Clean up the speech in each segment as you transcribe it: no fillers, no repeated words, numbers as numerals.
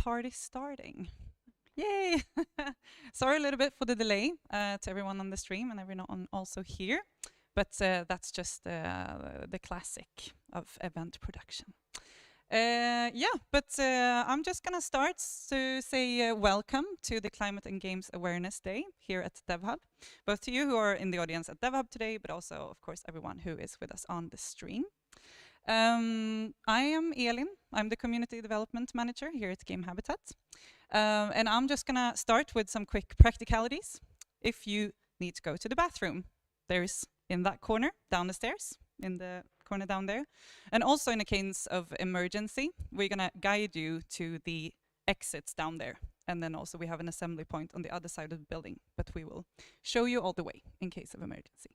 party starting. Yay! Sorry a little bit for the delay to everyone on the stream and everyone also here, but that's just the classic of event production. I'm just gonna start to say welcome to the Climate and Games Awareness Day here at DevHub, both to you who are in the audience at DevHub today, but also, of course, everyone who is with us on the stream. I am Elin. I'm the Community Development Manager here at Game Habitat. And I'm just gonna start with some quick practicalities. If you need to go to the bathroom, there's in that corner, down the stairs, in the corner down there. And also in a case of emergency, we're gonna guide you to the exits down there. And then also we have an assembly point on the other side of the building, but we will show you all the way in case of emergency.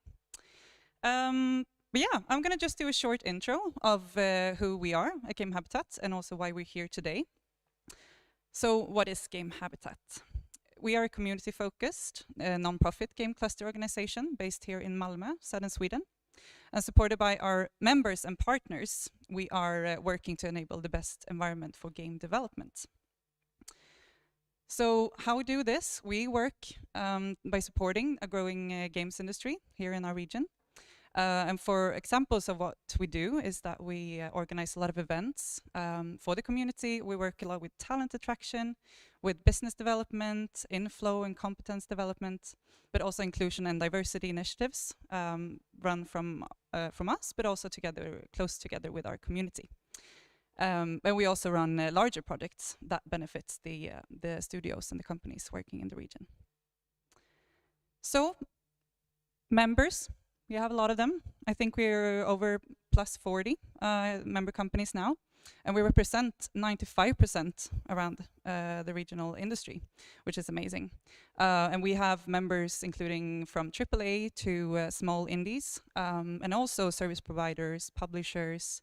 But yeah, I'm gonna just do a short intro of who we are at Game Habitat and also why we're here today. So what is Game Habitat? We are a community-focused, non-profit game cluster organization based here in Malmö, southern Sweden. And supported by our members and partners, we are working to enable the best environment for game development. So how we do this? We work by supporting a growing games industry here in our region. And for examples of what we do is that we organize a lot of events for the community. We work a lot with talent attraction, with business development, inflow and competence development, but also inclusion and diversity initiatives run from us, but also close together with our community. And we also run larger projects that benefits the studios and the companies working in the region. So, members. We have a lot of them. I think we're over plus 40 member companies now, and we represent 95% around the regional industry, which is amazing. And we have members including from AAA to small indies, and also service providers, publishers,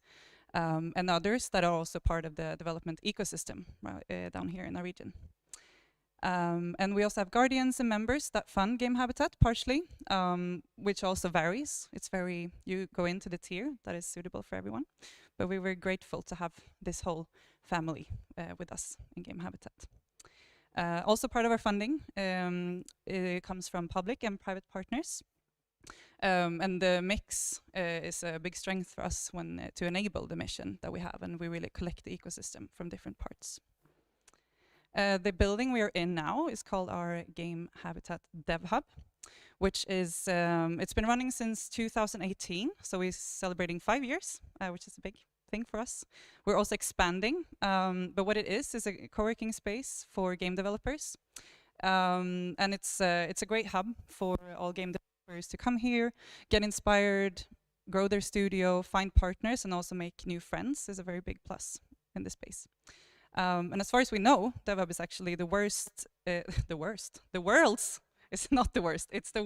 and others that are also part of the development ecosystem down here in our region. And we also have guardians and members that fund Game Habitat partially, which also varies. You go into the tier that is suitable for everyone. But we were grateful to have this whole family with us in Game Habitat. Also part of our funding, it comes from public and private partners. And the mix is a big strength for us to enable the mission that we have, and we really collect the ecosystem from different parts. The building we are in now is called our Game Habitat DevHub, which is, it's been running since 2018, so we're celebrating 5 years, which is a big thing for us. We're also expanding, but what it is a co-working space for game developers. And it's a great hub for all game developers to come here, get inspired, grow their studio, find partners, and also make new friends is a very big plus in this space. And as far as we know, DevHub is actually the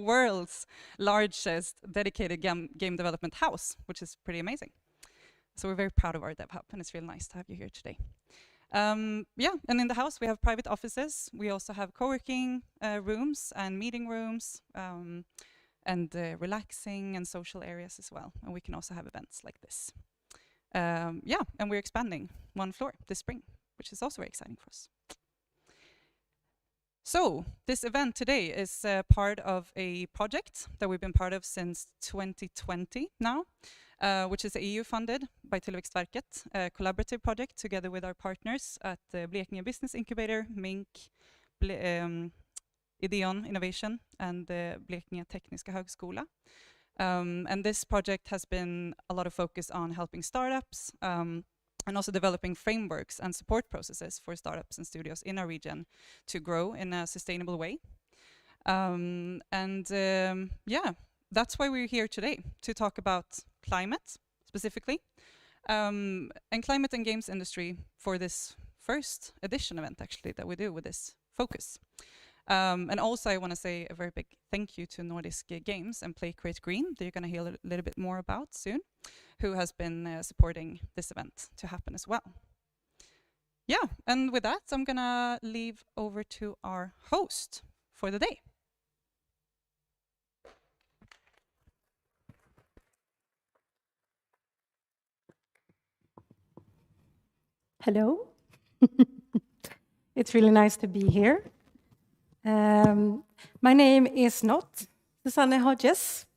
world's largest dedicated game development house, which is pretty amazing. So we're very proud of our DevHub, and it's really nice to have you here today. And in the house we have private offices. We also have co-working rooms and meeting rooms, and relaxing and social areas as well. And we can also have events like this. And we're expanding 1 floor this spring, which is also very exciting for us. So, this event today is part of a project that we've been part of since 2020 now, which is EU-funded by Tillväxtverket, a collaborative project together with our partners at the Blekinge Business Incubator, MINK, Ideon Innovation, and the Blekinge Tekniska Högskola. And this project has been a lot of focus on helping startups, and also developing frameworks and support processes for startups and studios in our region to grow in a sustainable way. That's why we're here today, to talk about climate specifically, and climate and games industry for this first edition event actually that we do with this focus. And also I want to say a very big thank you to Nordisk Games and PlayCreateGreen that you're going to hear a little bit more about soon, who has been supporting this event to happen as well. Yeah, and with that, I'm going to leave over to our host for the day. Hello. It's really nice to be here. My name is not Susanne Hodges.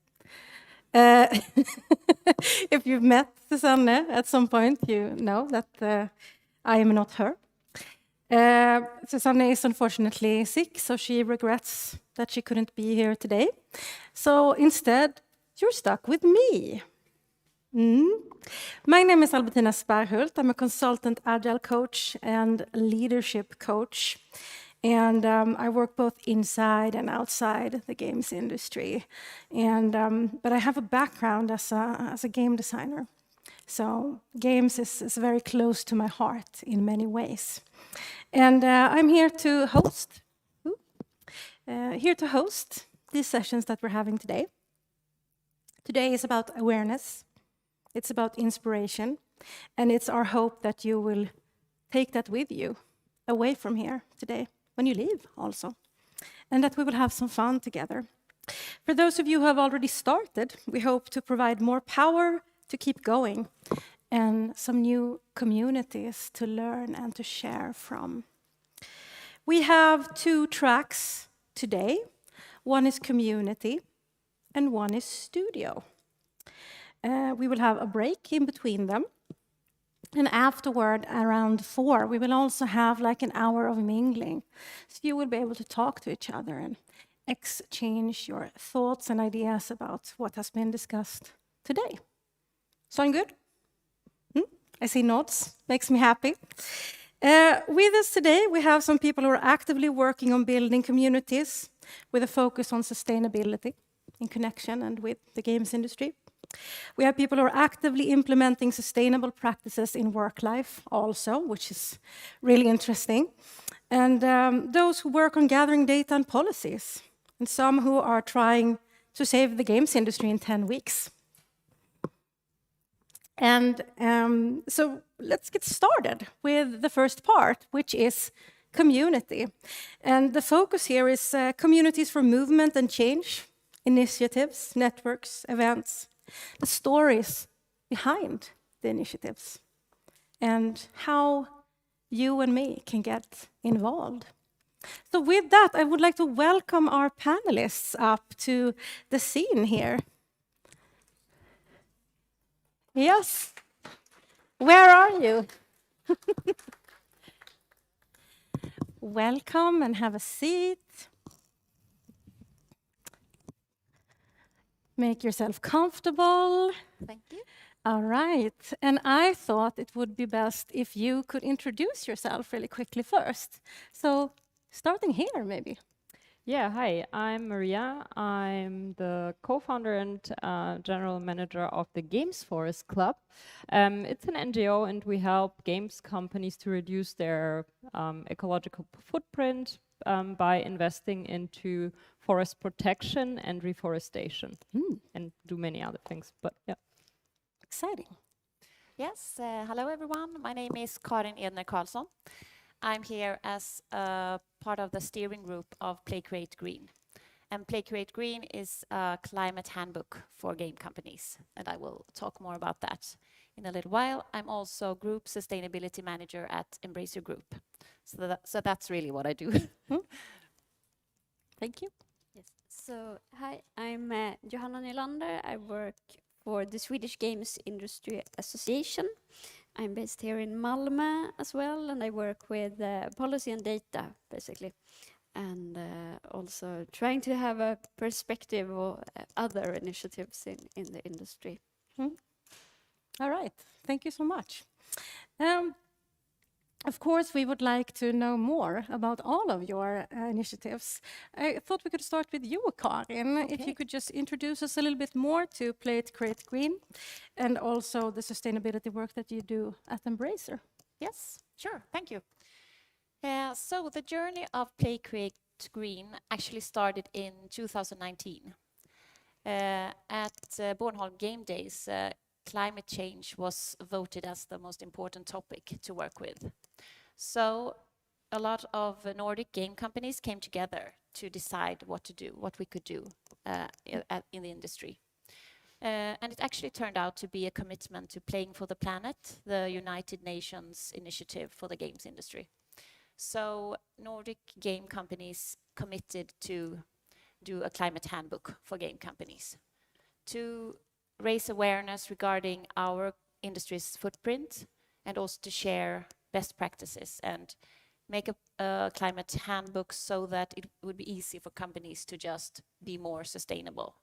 If you've met Susanne at some point, you know that I am not her. Susanne is unfortunately sick, so she regrets that she couldn't be here today. So instead, you're stuck with me. My name is Albertina Sparhult. I'm a consultant agile coach and leadership coach. And I work both inside and outside the games industry. But I have a background as a game designer. So games is very close to my heart in many ways. And I'm here to host these sessions that we're having today. Today is about awareness. It's about inspiration. And it's our hope that you will take that with you away from here today, when you leave also, and that we will have some fun together. For those of you who have already started, we hope to provide more power to keep going and some new communities to learn and to share from. We have 2 tracks today. One is community and one is studio. We will have a break in between them. And afterward, around 4, we will also have like an hour of mingling. So you will be able to talk to each other and exchange your thoughts and ideas about what has been discussed today. Sound good? I see nods, makes me happy. With us today, we have some people who are actively working on building communities with a focus on sustainability in connection and with the games industry. We have people who are actively implementing sustainable practices in work life also, which is really interesting. And those who work on gathering data and policies, and some who are trying to save the games industry in 10 weeks. And so let's get started with the first part, which is community. And the focus here is communities for movement and change, initiatives, networks, events, the stories behind the initiatives, and how you and me can get involved. So with that, I would like to welcome our panelists up to the scene here. Yes, where are you? Welcome and have a seat. Make yourself comfortable. Thank you. All right. And I thought it would be best if you could introduce yourself really quickly first. So starting here, maybe. Yeah, hi, I'm Maria. I'm the co-founder and general manager of the Games Forest Club. It's an NGO and we help games companies to reduce their ecological footprint by investing into forest protection and reforestation and do many other things, but yeah. Exciting. Yes, hello everyone. My name is Karin Edner Karlsson. I'm here as a part of the steering group of PlayCreateGreen. And PlayCreateGreen is a climate handbook for game companies. And I will talk more about that in a little while. I'm also group sustainability manager at Embracer Group. So that's really what I do. Thank you. Yes. So, hi, I'm Johanna Nylander. I work for the Swedish Games Industry Association. I'm based here in Malmö as well, and I work with policy and data, basically. And also trying to have a perspective of other initiatives in the industry. All right. Thank you so much. Of course, we would like to know more about all of your initiatives. I thought we could start with you, Karin. Okay. If you could just introduce us a little bit more to PlayCreateGreen and also the sustainability work that you do at Embracer. Yes, sure. Thank you. So the journey of PlayCreateGreen actually started in 2019. At Bornholm Game Days, climate change was voted as the most important topic to work with. So a lot of Nordic game companies came together to decide what to do, what we could do in the industry. And it actually turned out to be a commitment to Playing for the Planet, the United Nations initiative for the games industry. So Nordic game companies committed to do a climate handbook for game companies to raise awareness regarding our industry's footprint and also to share best practices and make a climate handbook so that it would be easy for companies to just be more sustainable.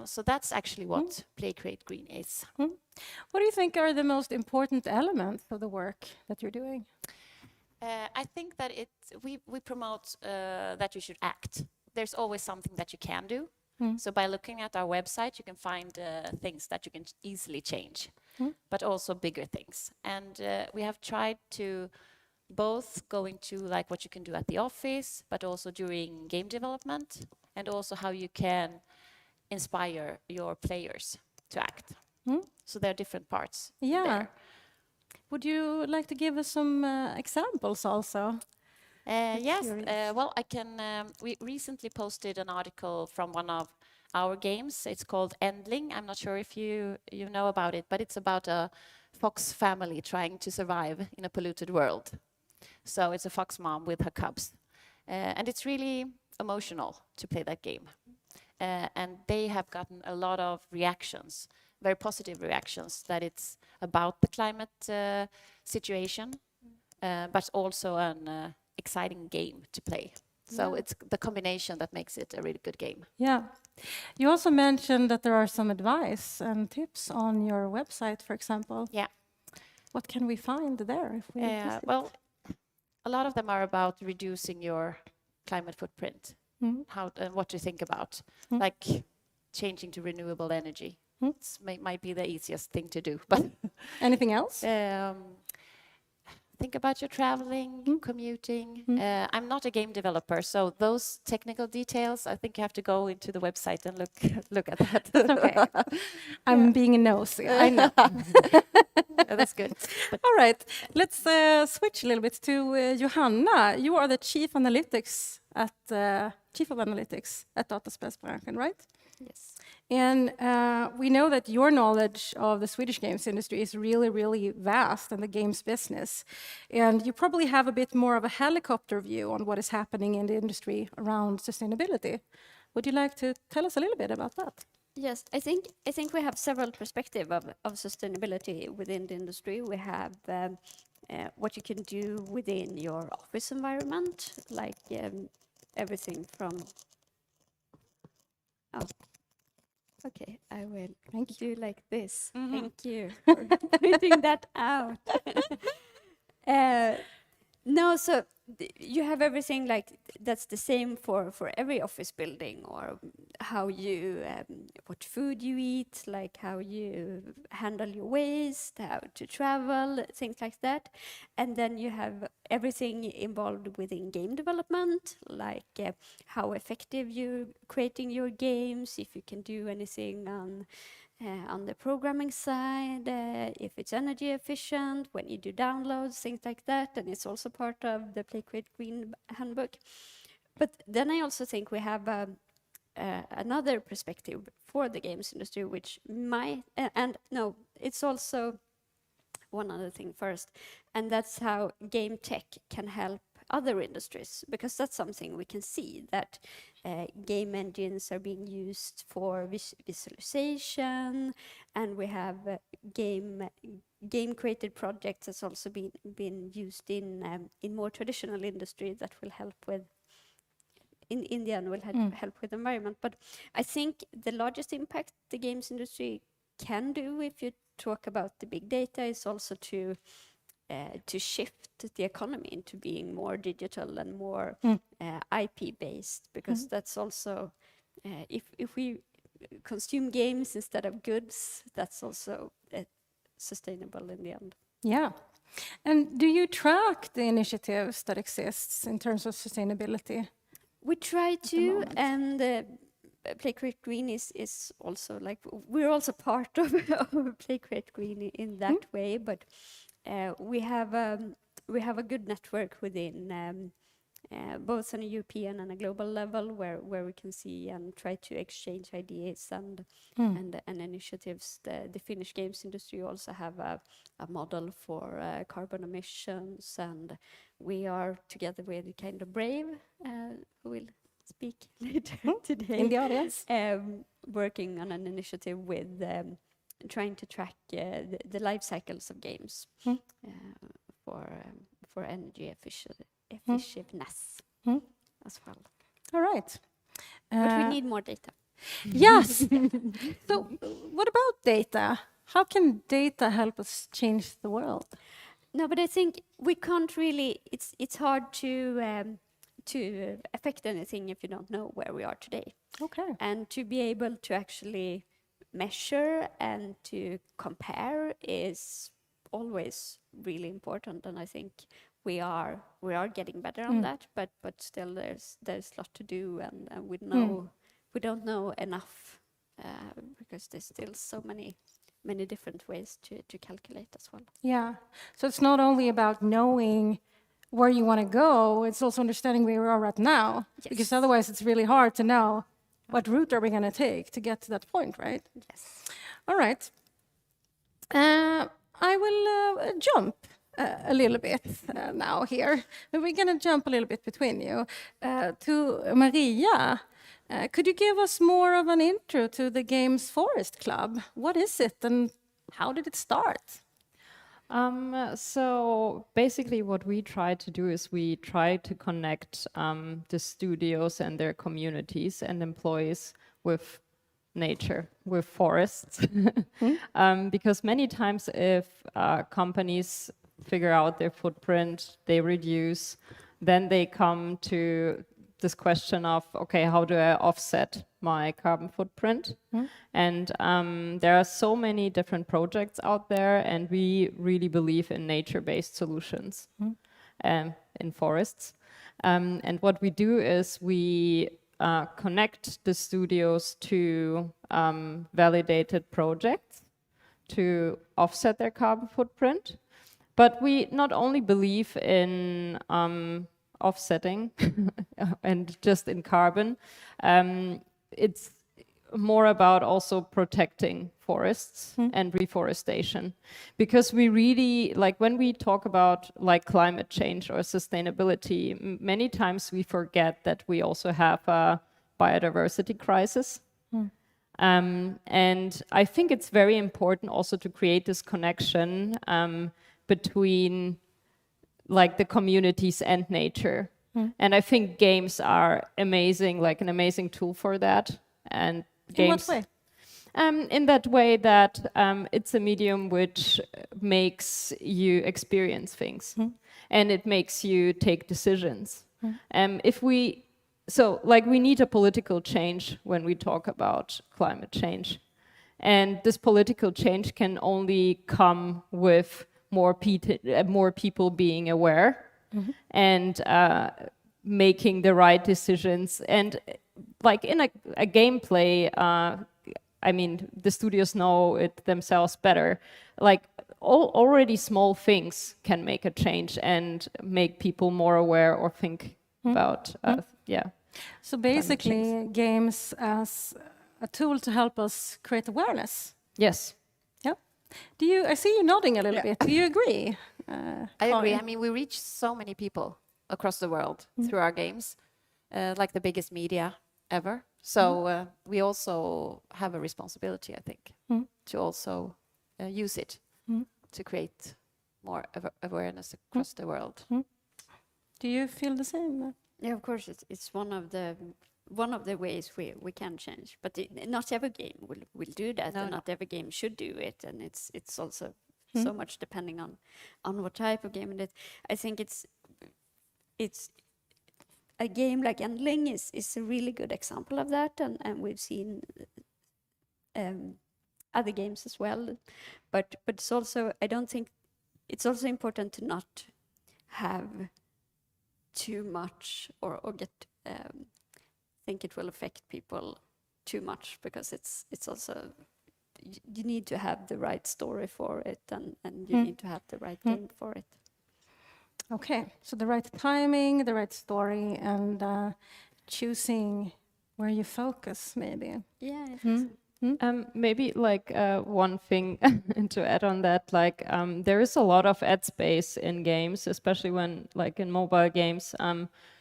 So that's actually what PlayCreateGreen is. What do you think are the most important elements of the work that you're doing? I think that we promote that you should act. There's always something that you can do. So by looking at our website, you can find things that you can easily change, but also bigger things. And we have tried to both go into like what you can do at the office, but also during game development, and also how you can inspire your players to act. So there are different parts. Yeah. There. Would you like to give us some examples also? Yes, well, I can. We recently posted an article from one of our games. It's called Endling. I'm not sure if you know about it, but it's about a fox family trying to survive in a polluted world. So it's a fox mom with her cubs, and it's really emotional to play that game. And they have gotten a lot of reactions, very positive reactions, that it's about the climate situation, but also an exciting game to play. So it's the combination that makes it a really good game. Yeah. You also mentioned that there are some advice and tips on your website, for example. Yeah. What can we find there? If we visit? Well, a lot of them are about reducing your climate footprint, how and what to think about, like changing to renewable energy. It might be the easiest thing to do. But anything else? Think about your traveling, commuting. I'm not a game developer, so those technical details, I think you have to go into the website and look at that. That's okay. I'm being nosy. I know. That's good. But all right, let's switch a little bit to Johanna. You are the chief of analytics at Dataspelsbranschen, right? Yes. And we know that your knowledge of the Swedish games industry is really, really vast and the games business. And you probably have a bit more of a helicopter view on what is happening in the industry around sustainability. Would you like to tell us a little bit about that? Yes, I think we have several perspectives of sustainability within the industry. We have what you can do within your office environment, like everything from... Oh, okay, I will do like this. Thank you for pointing that out. No, so you have everything like that's the same for every office building, or how you what food you eat, like how you handle your waste, how to travel, things like that. And then you have everything involved within game development, like how effective you're creating your games, if you can do anything on the programming side, if it's energy efficient, when you do downloads, things like that. And it's also part of the PlayCreateGreen handbook. But then I also think we have another perspective for the games industry, which might, it's also one other thing first, and that's how game tech can help other industries, because that's something we can see, that game engines are being used for visualization, and we have game created projects that's also been used in more traditional industry that will help with in the end will help with the environment. But I think the largest impact the games industry can do, if you talk about the big data, is also to shift the economy into being more digital and more IP based, because that's also if we consume games instead of goods, that's also sustainable in the end. Yeah. And do you track the initiatives that exists in terms of sustainability? We try to, and PlayCreateGreen is also like, we're also part of PlayCreateGreen in that way, but we have a good network within both on a European and a global level, where we can see and try to exchange ideas and initiatives. The Finnish games industry also have a model for carbon emissions, and we are together with kind of Brave, who will speak later today. In the audience. Working on an initiative with trying to track the life cycles of games for energy effectiveness as well. All right. But we need more data. Yes. So what about data? How can data help us change the world? No, but I think we can't really. It's hard to affect anything if you don't know where we are today. Okay. And to be able to actually measure and to compare is always really important. And I think we are getting better on that. But still, there's a lot to do, and we don't know enough because there's still so many different ways to calculate as well. Yeah. So it's not only about knowing where you want to go, it's also understanding where you are right now. Yes. Because otherwise it's really hard to know what route are we going to take to get to that point, right? Yes. All right. I will jump a little bit now here. We're going to jump a little bit between you. To Maria, could you give us more of an intro to the Games Forest Club? What is it and how did it start? So basically what we try to do is we try to connect the studios and their communities and employees with nature, with forests. Because many times if companies figure out their footprint, they reduce, then they come to this question of, okay, how do I offset my carbon footprint? And there are so many different projects out there, and we really believe in nature-based solutions in forests. And what we do is we connect the studios to validated projects to offset their carbon footprint. But we not only believe in offsetting and just in carbon, it's more about also protecting forests and reforestation, because we really, like when we talk about like climate change or sustainability, many times we forget that we also have a biodiversity crisis. And I think it's very important also to create this connection between like the communities and nature. And I think games are amazing, like an amazing tool for that. And games, in what way? In that way that it's a medium which makes you experience things and it makes you take decisions. We need a political change when we talk about climate change. And this political change can only come with more people being aware and making the right decisions. And like in a gameplay, I mean, the studios know it themselves better. Like already small things can make a change and make people more aware or think about, So basically, games as a tool to help us create awareness. Yes. Yeah. I see you nodding a little bit. Do you agree? I agree. I mean, we reach so many people across the world through our games, like the biggest media ever. So we also have a responsibility, I think, to also use it to create more awareness across the world. Do you feel the same? Yeah, of course, it's one of the ways we can change. But not every game will do that, and not every game should do it. And it's also so much depending on what type of game it is. I think it's a game like Endling is a really good example of that, and we've seen other games as well. But it's also, I don't think, it's also important to not have too much or get think it will affect people too much, because it's also, you need to have the right story for it, and you need to have the right game for it. Okay, so the right timing, the right story, and choosing where you focus, maybe. Yeah, I think so. Maybe like one thing to add on that, like there is a lot of ad space in games, especially when like in mobile games.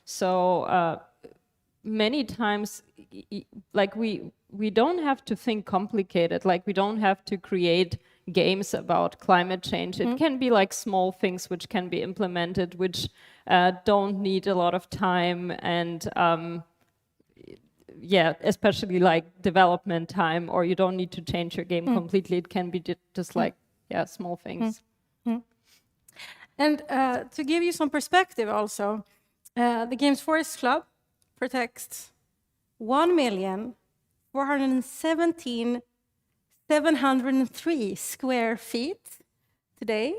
So many times, like we don't have to think complicated. Like we don't have to create games about climate change. It can be like small things which can be implemented, which don't need a lot of time and yeah, especially like development time, or you don't need to change your game completely. It can be just like, yeah, small things. And to give you some perspective also, the Games Forest Club protects 1,417,703 square feet today.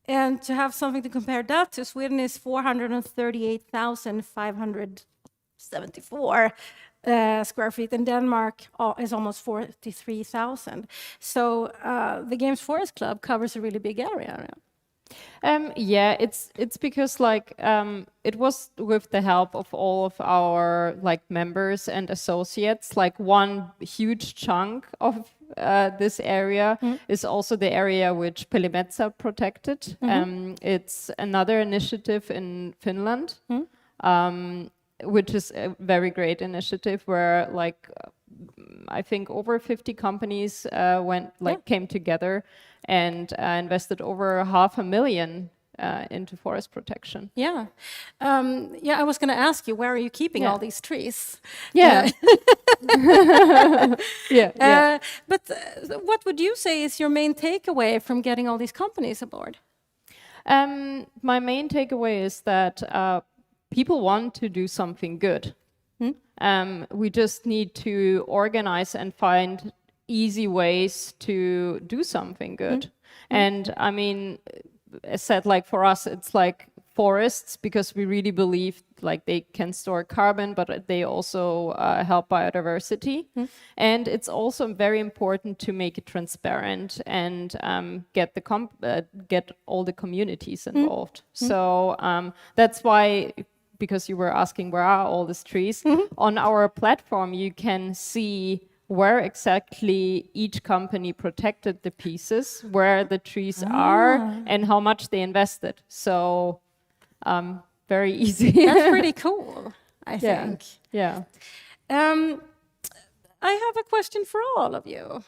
And to have something to compare that to, Sweden is 438,574 square feet, and Denmark is almost 43,000. So the Games Forest Club covers a really big area. Yeah, it's because like it was with the help of all of our like members and associates. Like one huge chunk of this area is also the area which Pelimetsa protected. It's another initiative in Finland, which is a very great initiative where like I think over 50 companies came together and invested over 500,000 into forest protection. Yeah. I was going to ask you, where are you keeping all these trees? Yeah. But what would you say is your main takeaway from getting all these companies aboard? My main takeaway is that people want to do something good. We just need to organize and find easy ways to do something good. And I mean, as said, like for us, it's like forests, because we really believe like they can store carbon, but they also help biodiversity. And it's also very important to make it transparent and get all the communities involved. So that's why, because you were asking where are all these trees, on our platform you can see where exactly each company protected the pieces, where the trees are, and how much they invested. So very easy. That's pretty cool, I think. Yeah. I have a question for all of you.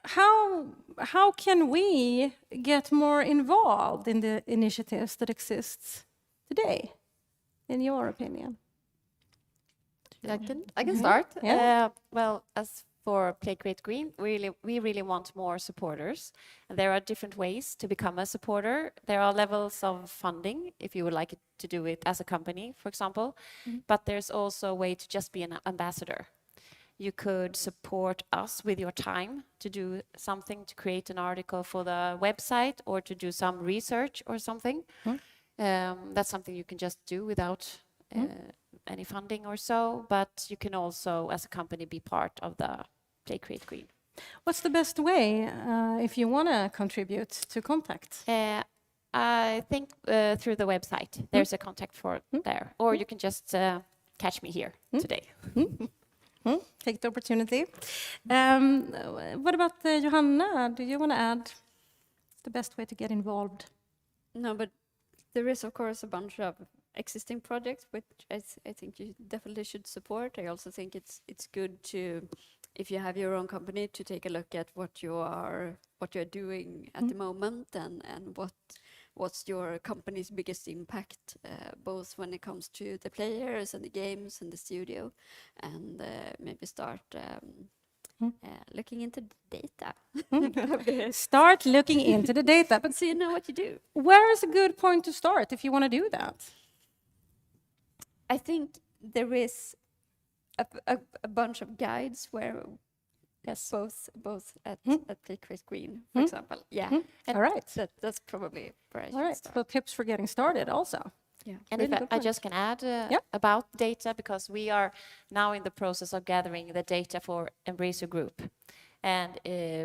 How can we get more involved in the initiatives that exists today, in your opinion? I can start. Yeah. Well, as for PlayCreateGreen, we really want more supporters. And there are different ways to become a supporter. There are levels of funding, if you would like to do it as a company, for example. But there's also a way to just be an ambassador. You could support us with your time to do something, to create an article for the website, or to do some research or something. That's something you can just do without any funding or so, but you can also, as a company, be part of the PlayCreateGreen. What's the best way if you want to contribute to contact? I think through the website, there's a contact for there, or you can just catch me here today. Take the opportunity. What about Johanna? Do you want to add the best way to get involved? No, but there is, of course, a bunch of existing projects which I think you definitely should support. I also think it's good to, if you have your own company, to take a look at what you're doing at the moment, and what's your company's biggest impact, both when it comes to the players and the games and the studio, and maybe start looking into data. Start looking into the data. But so you know what you do. Where is a good point to start if you want to do that? I think there is a bunch of guides where both at PlayCreateGreen, for example. Yeah. All right. That's probably where I should All right. start. So tips for getting started also. Yeah. And if I just can add about data, because we are now in the process of gathering the data for Embracer Group. And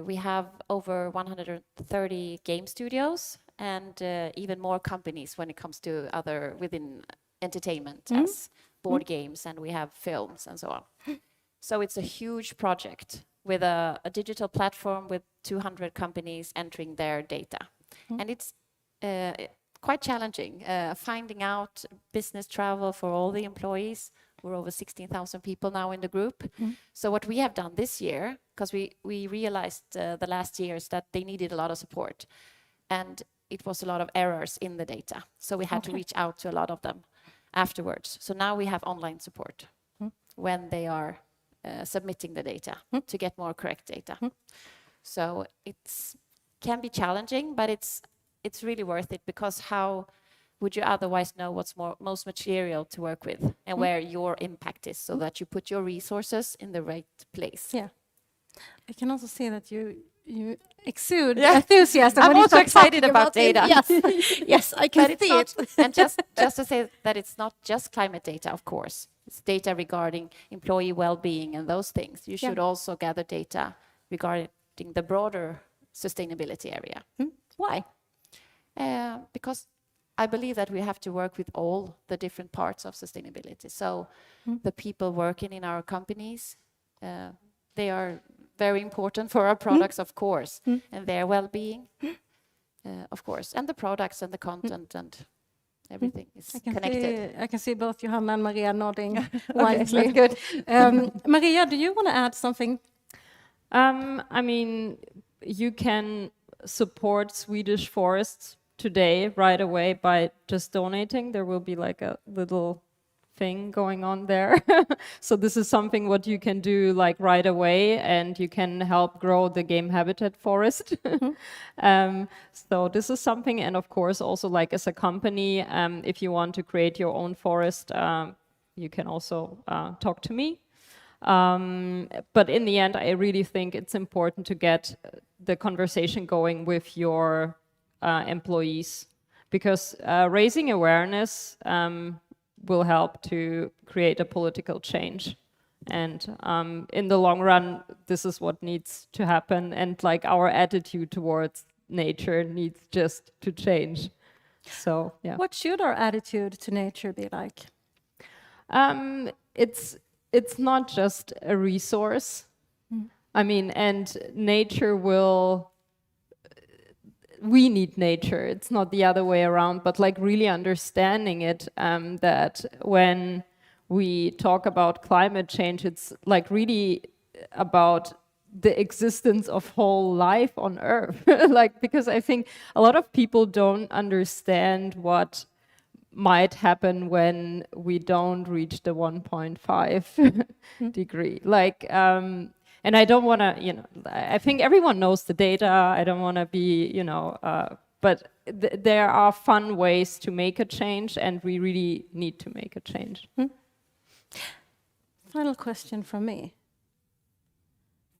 we have over 130 game studios and even more companies when it comes to other within entertainment as board games, and we have films and so on. So it's a huge project with a digital platform with 200 companies entering their data. And it's quite challenging, finding out business travel for all the employees. We're over 16,000 people now in the group. So what we have done this year, because we realized the last years that they needed a lot of support, and it was a lot of errors in the data. So we had to reach out to a lot of them afterwards. So now we have online support when they are submitting the data to get more correct data. So it's can be challenging, but it's really worth it, because how would you otherwise know what's most material to work with and where your impact is, so that you put your resources in the right place? Yeah. I can also see that you exude enthusiasm. I'm when you also start excited talking about data. Yes, yes, I can see it. And just to say that it's not just climate data, of course. It's data regarding employee well-being and those things. You should also gather data regarding the broader sustainability area. Why? Because I believe that we have to work with all the different parts of sustainability. So the people working in our companies, they are very important for our products, of course, and their well-being, of course, and the products and the content and everything is connected. I can see both Johanna and Maria nodding Okay, wisely. good. Maria, do you want to add something? I mean, you can support Swedish forests today right away by just donating. There will be like a little thing going on there. So this is something what you can do like right away, and you can help grow the game habitat forest. So this is something, and of course also like as a company, if you want to create your own forest, you can also talk to me. But in the end, I really think it's important to get the conversation going with your employees, because raising awareness will help to create a political change. And in the long run, this is what needs to happen. And like our attitude towards nature needs just to change. So, yeah. What should our attitude to nature be like? It's not just a resource. I mean, and nature we need nature. It's not the other way around, but like really understanding it, that when we talk about climate change, it's like really about the existence of whole life on Earth. Like, because I think a lot of people don't understand what might happen when we don't reach the 1.5 degree. Like, and I don't want to, I think everyone knows the data. I don't want to be, but there are fun ways to make a change, and we really need to make a change. Final question from me.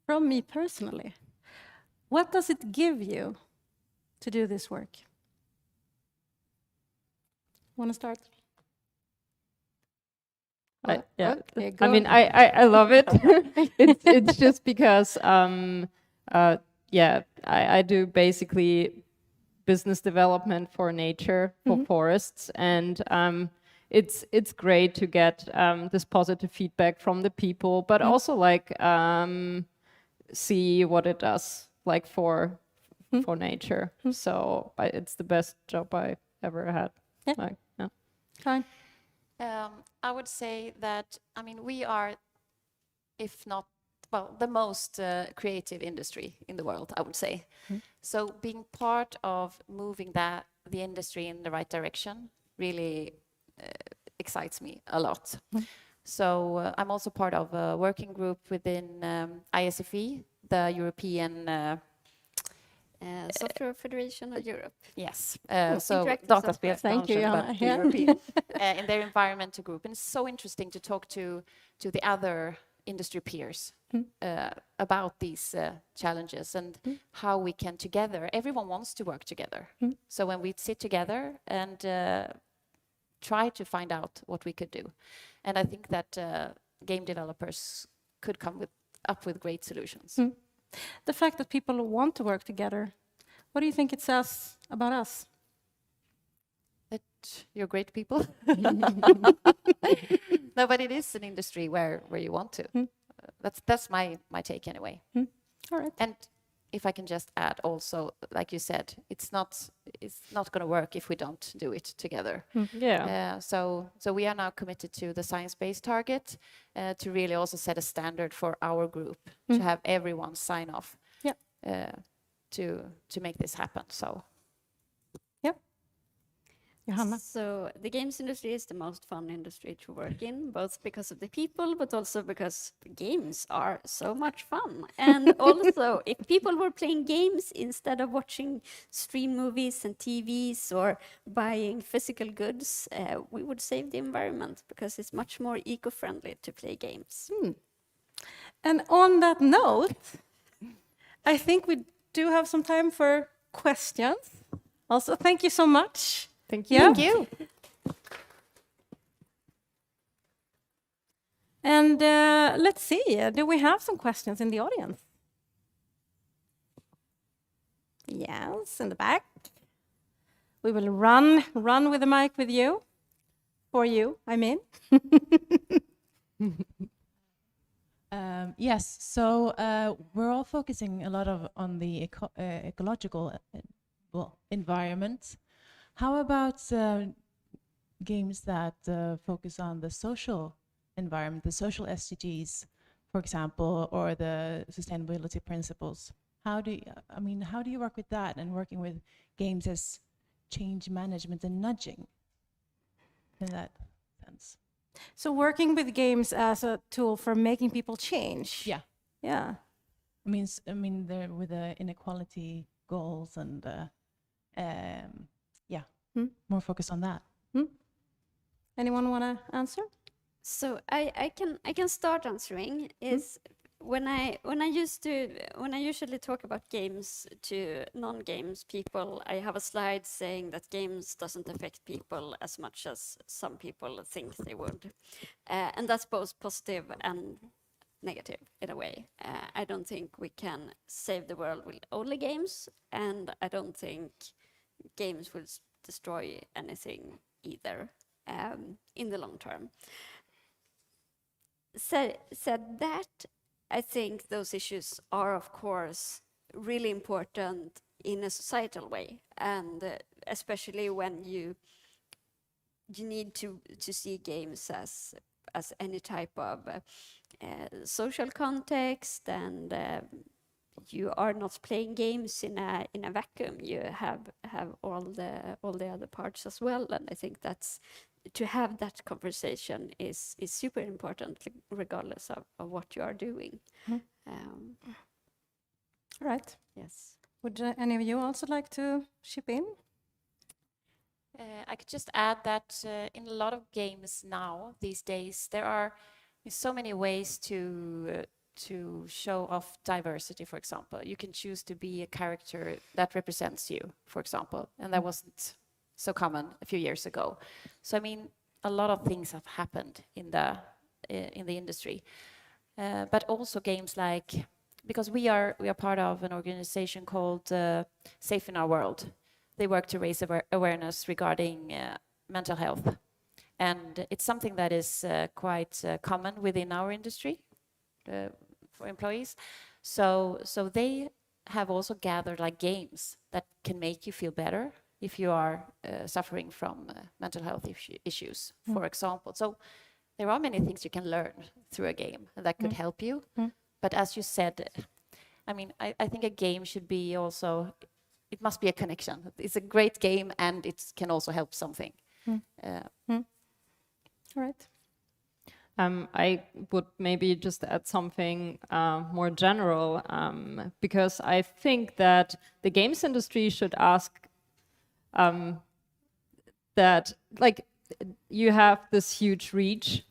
From me personally, what does it give you to do this work? Want to start? Yeah. Okay, I mean, I love it. it's just because, I do basically business development for nature, for forests, and it's great to get this positive feedback from the people, but also like see what it does like for nature. So it's the best job I ever had. Yeah. Like, yeah. Fine. I would say that, I mean, we are, if not, well, the most creative industry in the world, I would say. So being part of moving the industry in the right direction really excites me a lot. So I'm also part of a working group within ISFE, the European Software Federation of Europe. Yes, so Dataspel. Thank you, Johanna. The European, in their environmental group. And it's so interesting to talk to the other industry peers about these challenges and how we can together, everyone wants to work together. So when we sit together and try to find out what we could do. And I think that game developers could come up with great solutions. The fact that people want to work together, what do you think it says about us? That you're great people. No, but it is an industry where you want to. that's my take anyway. All right. And if I can just add also, like you said, it's not going to work if we don't do it together. Yeah. So we are now committed to the science-based target to really also set a standard for our group to have everyone sign off to make this happen. So. Johanna. So the games industry is the most fun industry to work in, both because of the people, but also because games are so much fun. And also, if people were playing games instead of watching stream movies and TVs or buying physical goods, we would save the environment because it's much more eco-friendly to play games. And on that note, I think we do have some time for questions. Also, thank you so much. Thank you. Yeah. Thank you. And let's see, do we have some questions in the audience? Yes, in the back. We will run with the mic with you. For you, I mean. Yes, so we're all focusing a lot on the ecological environment. How about games that focus on the social environment, the social SDGs, for example, or the sustainability principles? How do you work with that and working with games as change management and nudging in that sense? So working with games as a tool for making people change. Yeah. Yeah. I mean, they're with the inequality goals and more focus on that. Anyone want to answer? So I can start answering. Is when I usually talk about games to non-games people, I have a slide saying that games doesn't affect people as much as some people think they would, and that's both positive and negative in a way. I don't think we can save the world with only games, and I don't think games will destroy anything either in the long term. Said that, I think those issues are, of course, really important in a societal way, and especially when you need to see games as any type of social context, and you are not playing games in a vacuum. You have all the other parts as well, and I think that's to have that conversation is super important, regardless of what you are doing. All right. Yes. Would any of you also like to chip in? I could just add that in a lot of games now, these days, there are so many ways to show off diversity, for example. You can choose to be a character that represents you, for example, and that wasn't so common a few years ago. So, I mean, a lot of things have happened in the industry. But also games like, because we are part of an organization called Safe in Our World. They work to raise awareness regarding mental health. And it's something that is quite common within our industry for employees. So they have also gathered like games that can make you feel better if you are suffering from mental health issues, for example. So there are many things you can learn through a game and that could help you. But as you said, I mean, I think a game should be also, it must be a connection. It's a great game and it can also help something. All right. I would maybe just add something more general, because I think that the games industry should ask that, like, you have this huge reach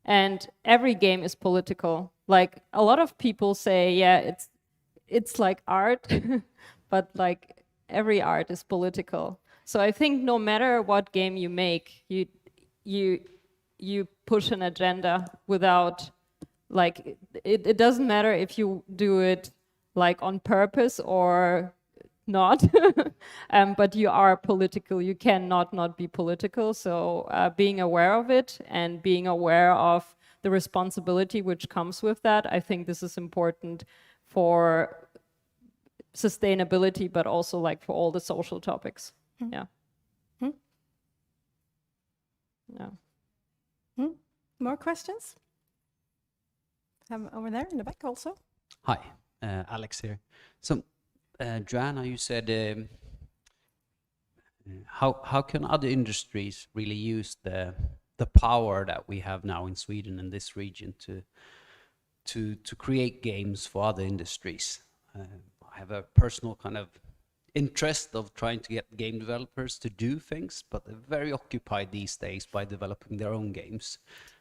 and every game is political. Like, a lot of people say, yeah, it's like art, but like every art is political. So I think no matter what game you make, you push an agenda without, like, it doesn't matter if you do it like on purpose or not, but you are political. You cannot not be political. So being aware of it and being aware of the responsibility which comes with that. I think this is important for sustainability, but also like for all the social topics. Yeah. Yeah. More questions? Over there in the back also. Hi, Alex here. So, Joanna, you said how can other industries really use the power that we have now in Sweden and this region to create games for other industries? I have a personal kind of interest of trying to get game developers to do things, but they're very occupied these days by developing their own games.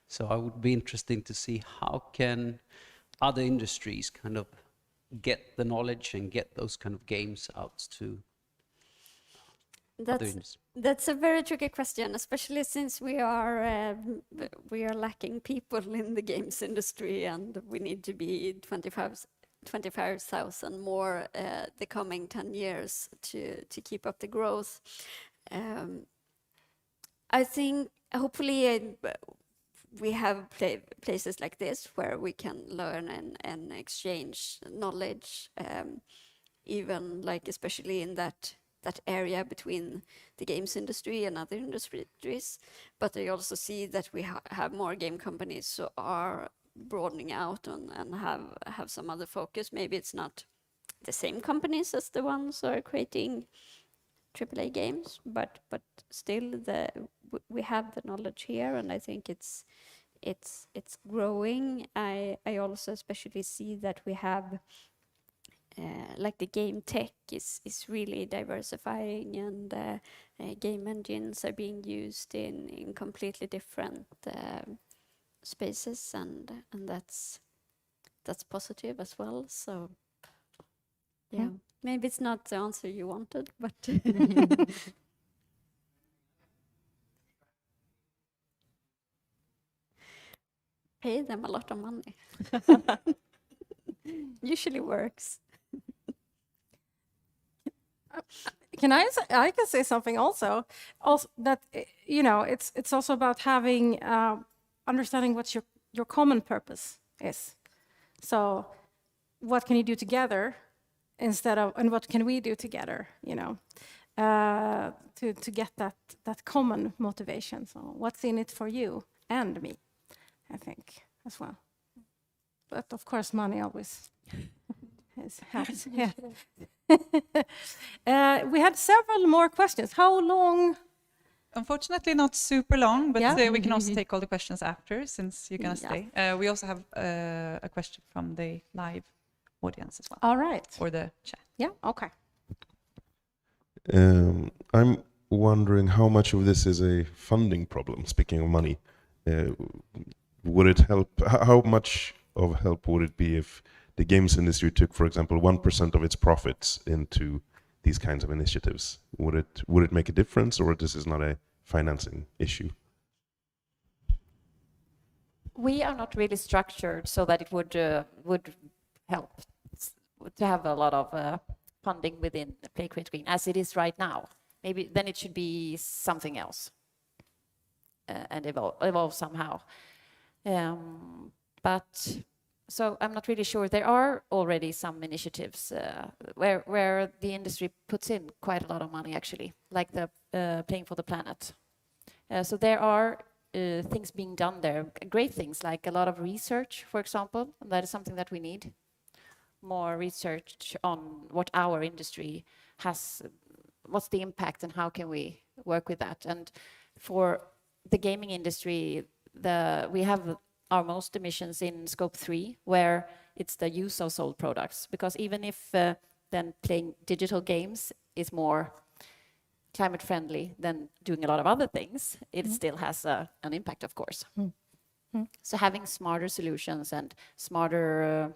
So I would be interesting to see how can other industries kind of get the knowledge and get those kind of games out to other industries. That's a very tricky question, especially since we are lacking people in the games industry, and we need to be 25,000 more the coming 10 years to keep up the growth. I think hopefully we have places like this where we can learn and exchange knowledge, even like especially in that area between the games industry and other industries. But I also see that we have more game companies who are broadening out and have some other focus. Maybe it's not the same companies as the ones who are creating AAA games, but still we have the knowledge here, and I think it's growing. I also especially see that we have like the game tech is really diversifying, and game engines are being used in completely different spaces, and that's positive as well. So yeah, maybe it's not the answer you wanted, but pay them a lot of money. Usually works. I can say something also that it's also about having understanding what your common purpose is. So what can you do together and what can we do together, to get that common motivation. So what's in it for you and me, I think, as well. But of course, money always helps. Yeah. We had several more questions. How long? Unfortunately, not super long, but Yeah. we can also take all the questions after, since you're going to stay. We also have a question from the live audience as well. All right. Or the chat. Yeah, okay. I'm wondering how much of this is a funding problem, speaking of money. Would it help? How much of help would it be if the games industry took, for example, 1% of its profits into these kinds of initiatives? Would it make a difference, or this is not a financing issue? We are not really structured so that it would help to have a lot of funding within PlayCreateGreen as it is right now. Maybe then it should be something else and evolve somehow. But so I'm not really sure. There are already some initiatives where the industry puts in quite a lot of money, actually, like the Playing for the Planet. So there are things being done there, great things, like a lot of research, for example. That is something that we need. More research on what our industry has, what's the impact and how can we work with that. And for the gaming industry, we have our most emissions in scope 3, where it's the use of sold products. Because even if then playing digital games is more climate friendly than doing a lot of other things, it still has an impact, of course. So having smarter solutions and smarter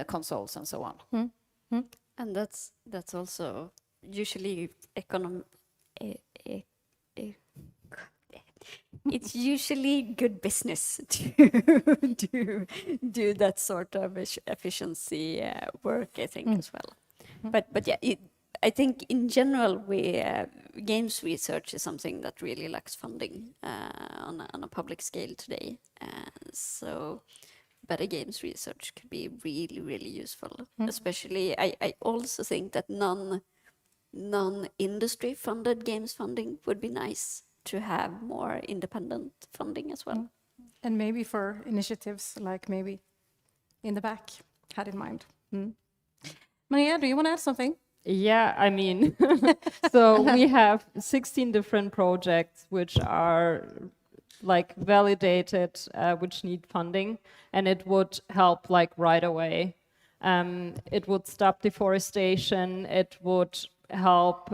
consoles and so on. And that's also usually it's usually good business to do that sort of efficiency work, I think, as well. But yeah, I think in general, games research is something that really lacks funding on a public scale today. So better games research could be really, really useful. Especially, I also think that non-industry funded games funding would be nice to have more independent funding as well. And maybe for initiatives like maybe in the back, had in mind. Maria, do you want to add something? Yeah, I mean, so we have 16 different projects which are like validated, which need funding, and it would help like right away. It would stop deforestation. It would help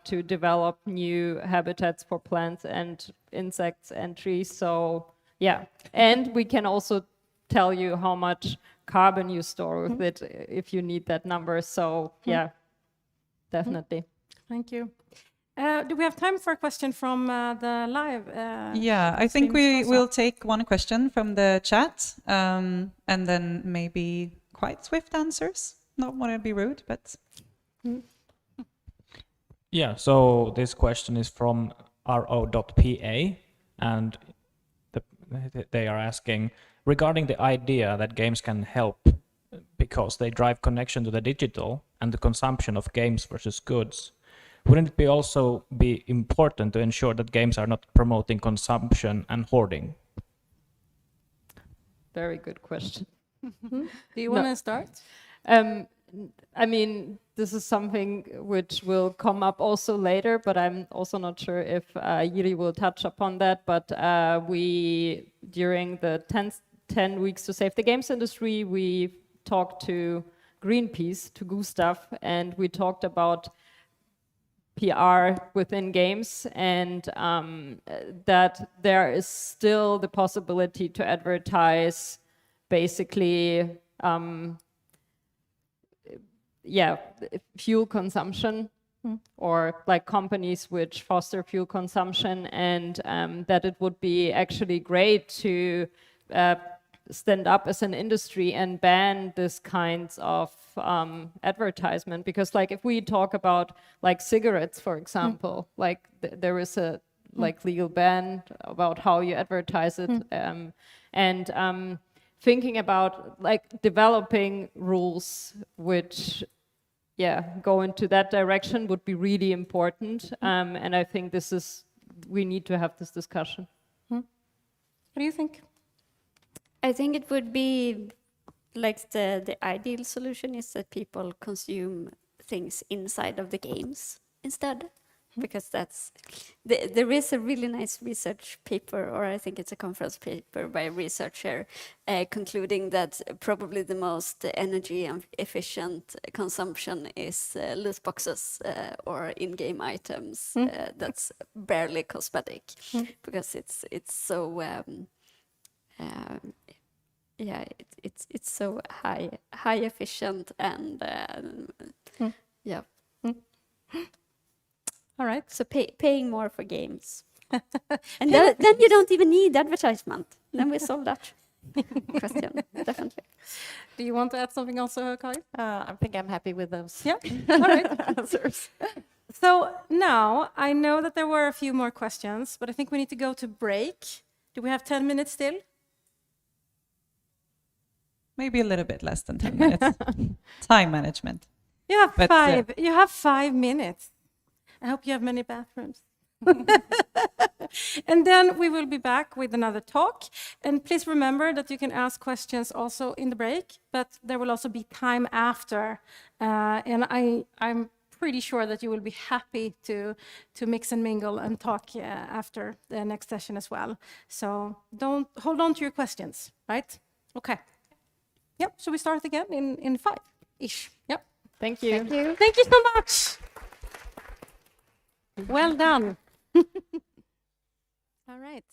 to develop new habitats for plants and insects and trees. So yeah, and we can also tell you how much carbon you store with it if you need that number. So yeah, definitely. Thank you. Do we have time for a question from the live? Yeah, I think stream we also? will take one question from the chat, and then maybe quite swift answers. Not want to be rude, but Yeah, so this question is from ro.pa, and they are asking, regarding the idea that games can help because they drive connection to the digital and the consumption of games versus goods, wouldn't it also be important to ensure that games are not promoting consumption and hoarding? Very good question. Do you want to start? I mean, this is something which will come up also later, but I'm also not sure if Jiri will touch upon that. But we, during the 10 weeks to save the games industry, we talked to Greenpeace, to Gustav, and we talked about PR within games, and that there is still the possibility to advertise basically fuel consumption or like companies which foster fuel consumption, and that it would be actually great to stand up as an industry and ban this kinds of advertisement, because like if we talk about like cigarettes, for example, like there is a like legal ban about how you advertise it, and thinking about like developing rules which go into that direction would be really important, and I think we need to have this discussion. What do you think? I think it would be like the ideal solution is that people consume things inside of the games instead, because there is a really nice research paper, or I think it's a conference paper by a researcher concluding that probably the most energy efficient consumption is loot boxes or in-game items that's barely cosmetic, because it's so it's so high efficient and All right. So paying more for games, and then you don't even need advertisement. Then we solve that question definitely. Do you want to add something also, Kari? I think I'm happy with those. Yeah. All right. answers. So now I know that there were a few more questions, but I think we need to go to break. Do we have 10 minutes still? maybe a little bit less than 10 minutes. Time management. You have But, five. You have 5 minutes. I hope you have many bathrooms. And then we will be back with another talk. And please remember that you can ask questions also in the break, but there will also be time after. And I'm pretty sure that you will be happy to mix and mingle and talk after the next session as well. So don't hold on to your questions, right? Okay. Yep. So we start again in 5-ish. Yep. Thank you. Thank you. Thank you so much. Well done. All right.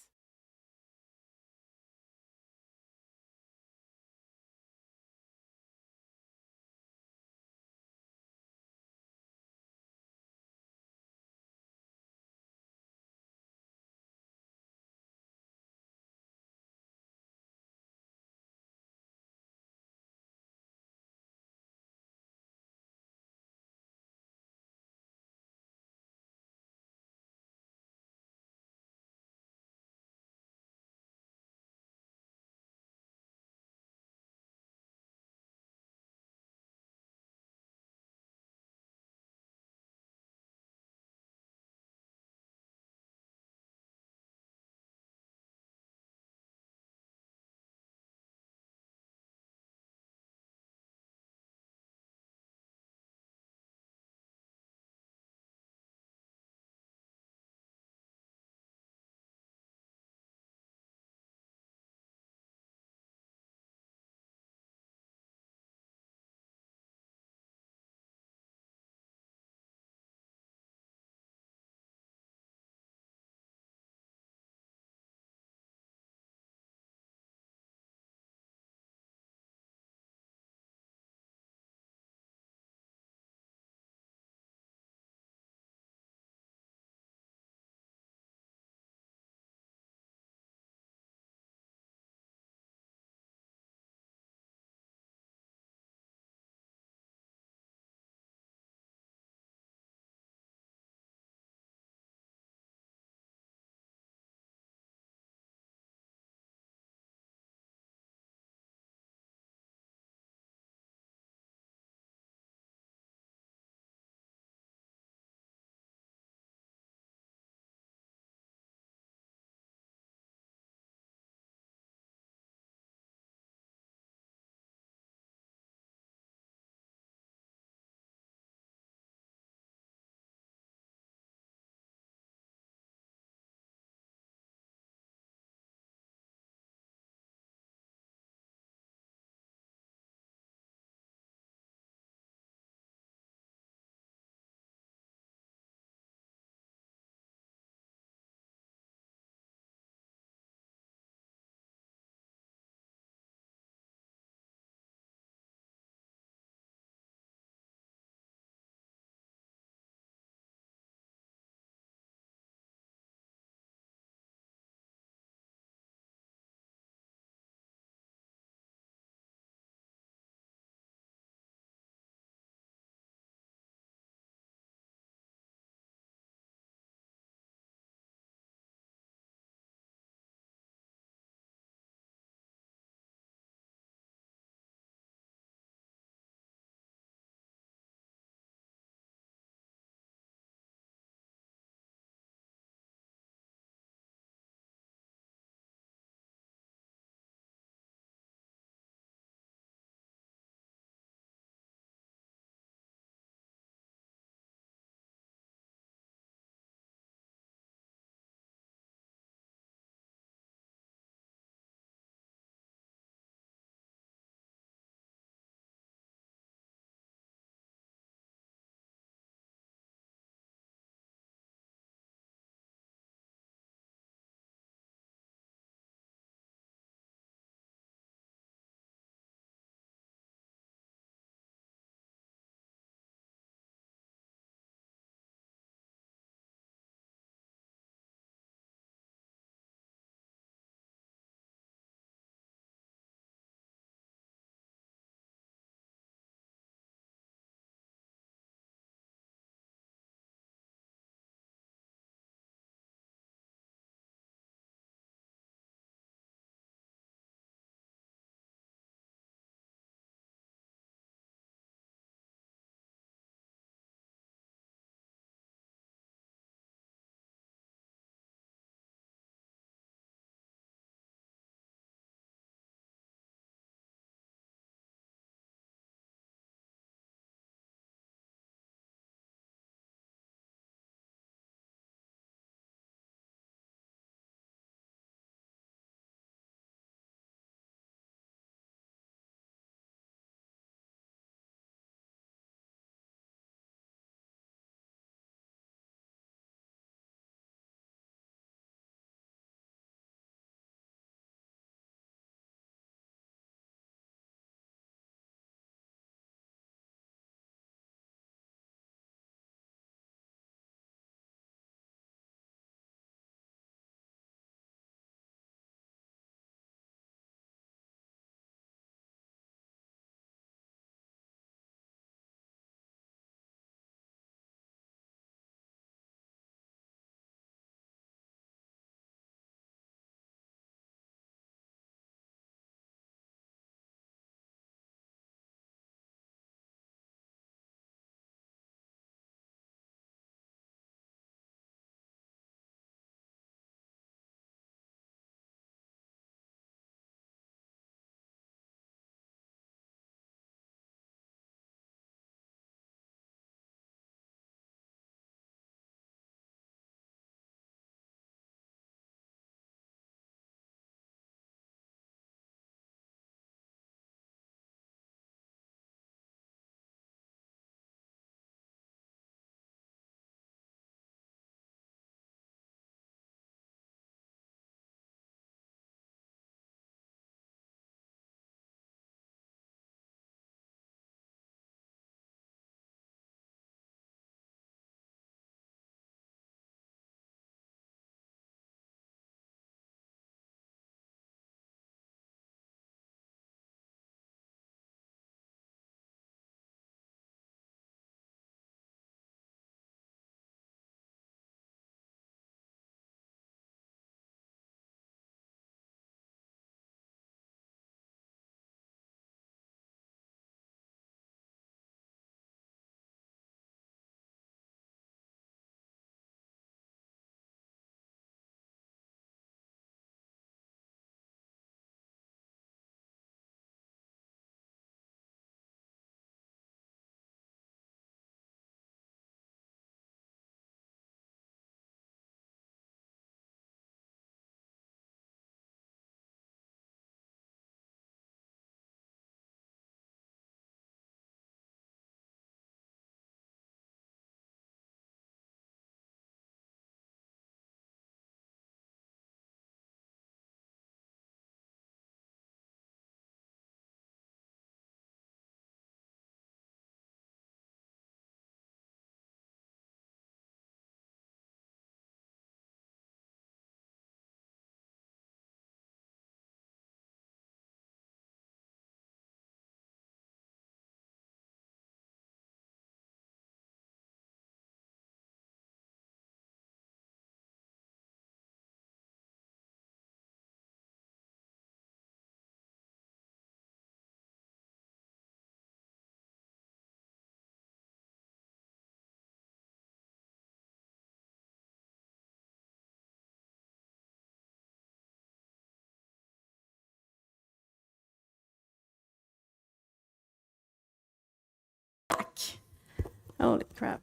Holy crap.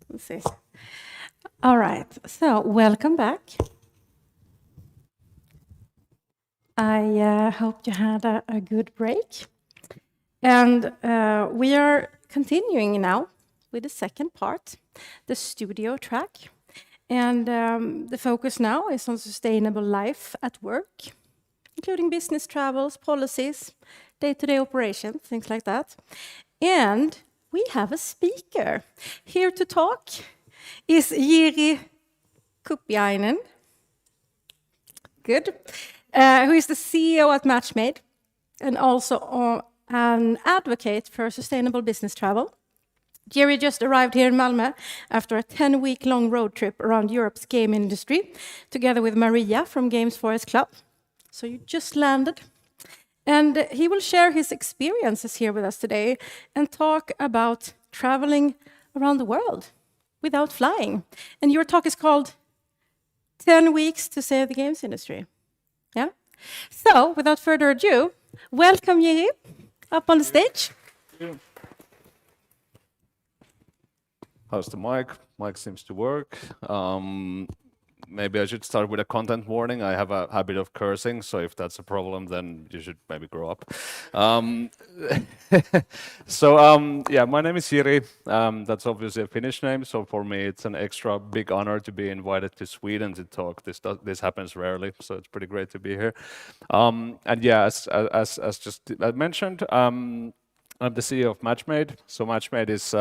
Let's see. All right, so welcome back. I hope you had a good break. And we are continuing now with the second part, the studio track. And the focus now is on sustainable life at work, including business travels, policies, day-to-day operations, things like that. And we have a speaker. Here to talk is Jiri Kupiainen. Good. Who is the CEO at Matchmade and also an advocate for sustainable business travel. Jerry just arrived here in Malmö after a 10-week-long road trip around Europe's game industry, together with Maria from Games Forest Club. So you just landed. And he will share his experiences here with us today and talk about traveling around the world without flying. And your talk is called 10 Weeks to Save the Games Industry. Yeah? So, without further ado, welcome Jiri up on the stage. How's the mic? Mic seems to work. Maybe I should start with a content warning. I have a habit of cursing, so if that's a problem, then you should maybe grow up. Yeah, my name is Jiri. That's obviously a Finnish name, so for me it's an extra big honor to be invited to Sweden to talk. This happens rarely, so it's pretty great to be here. And yeah, as just mentioned, I'm the CEO of Matchmade. So Matchmade is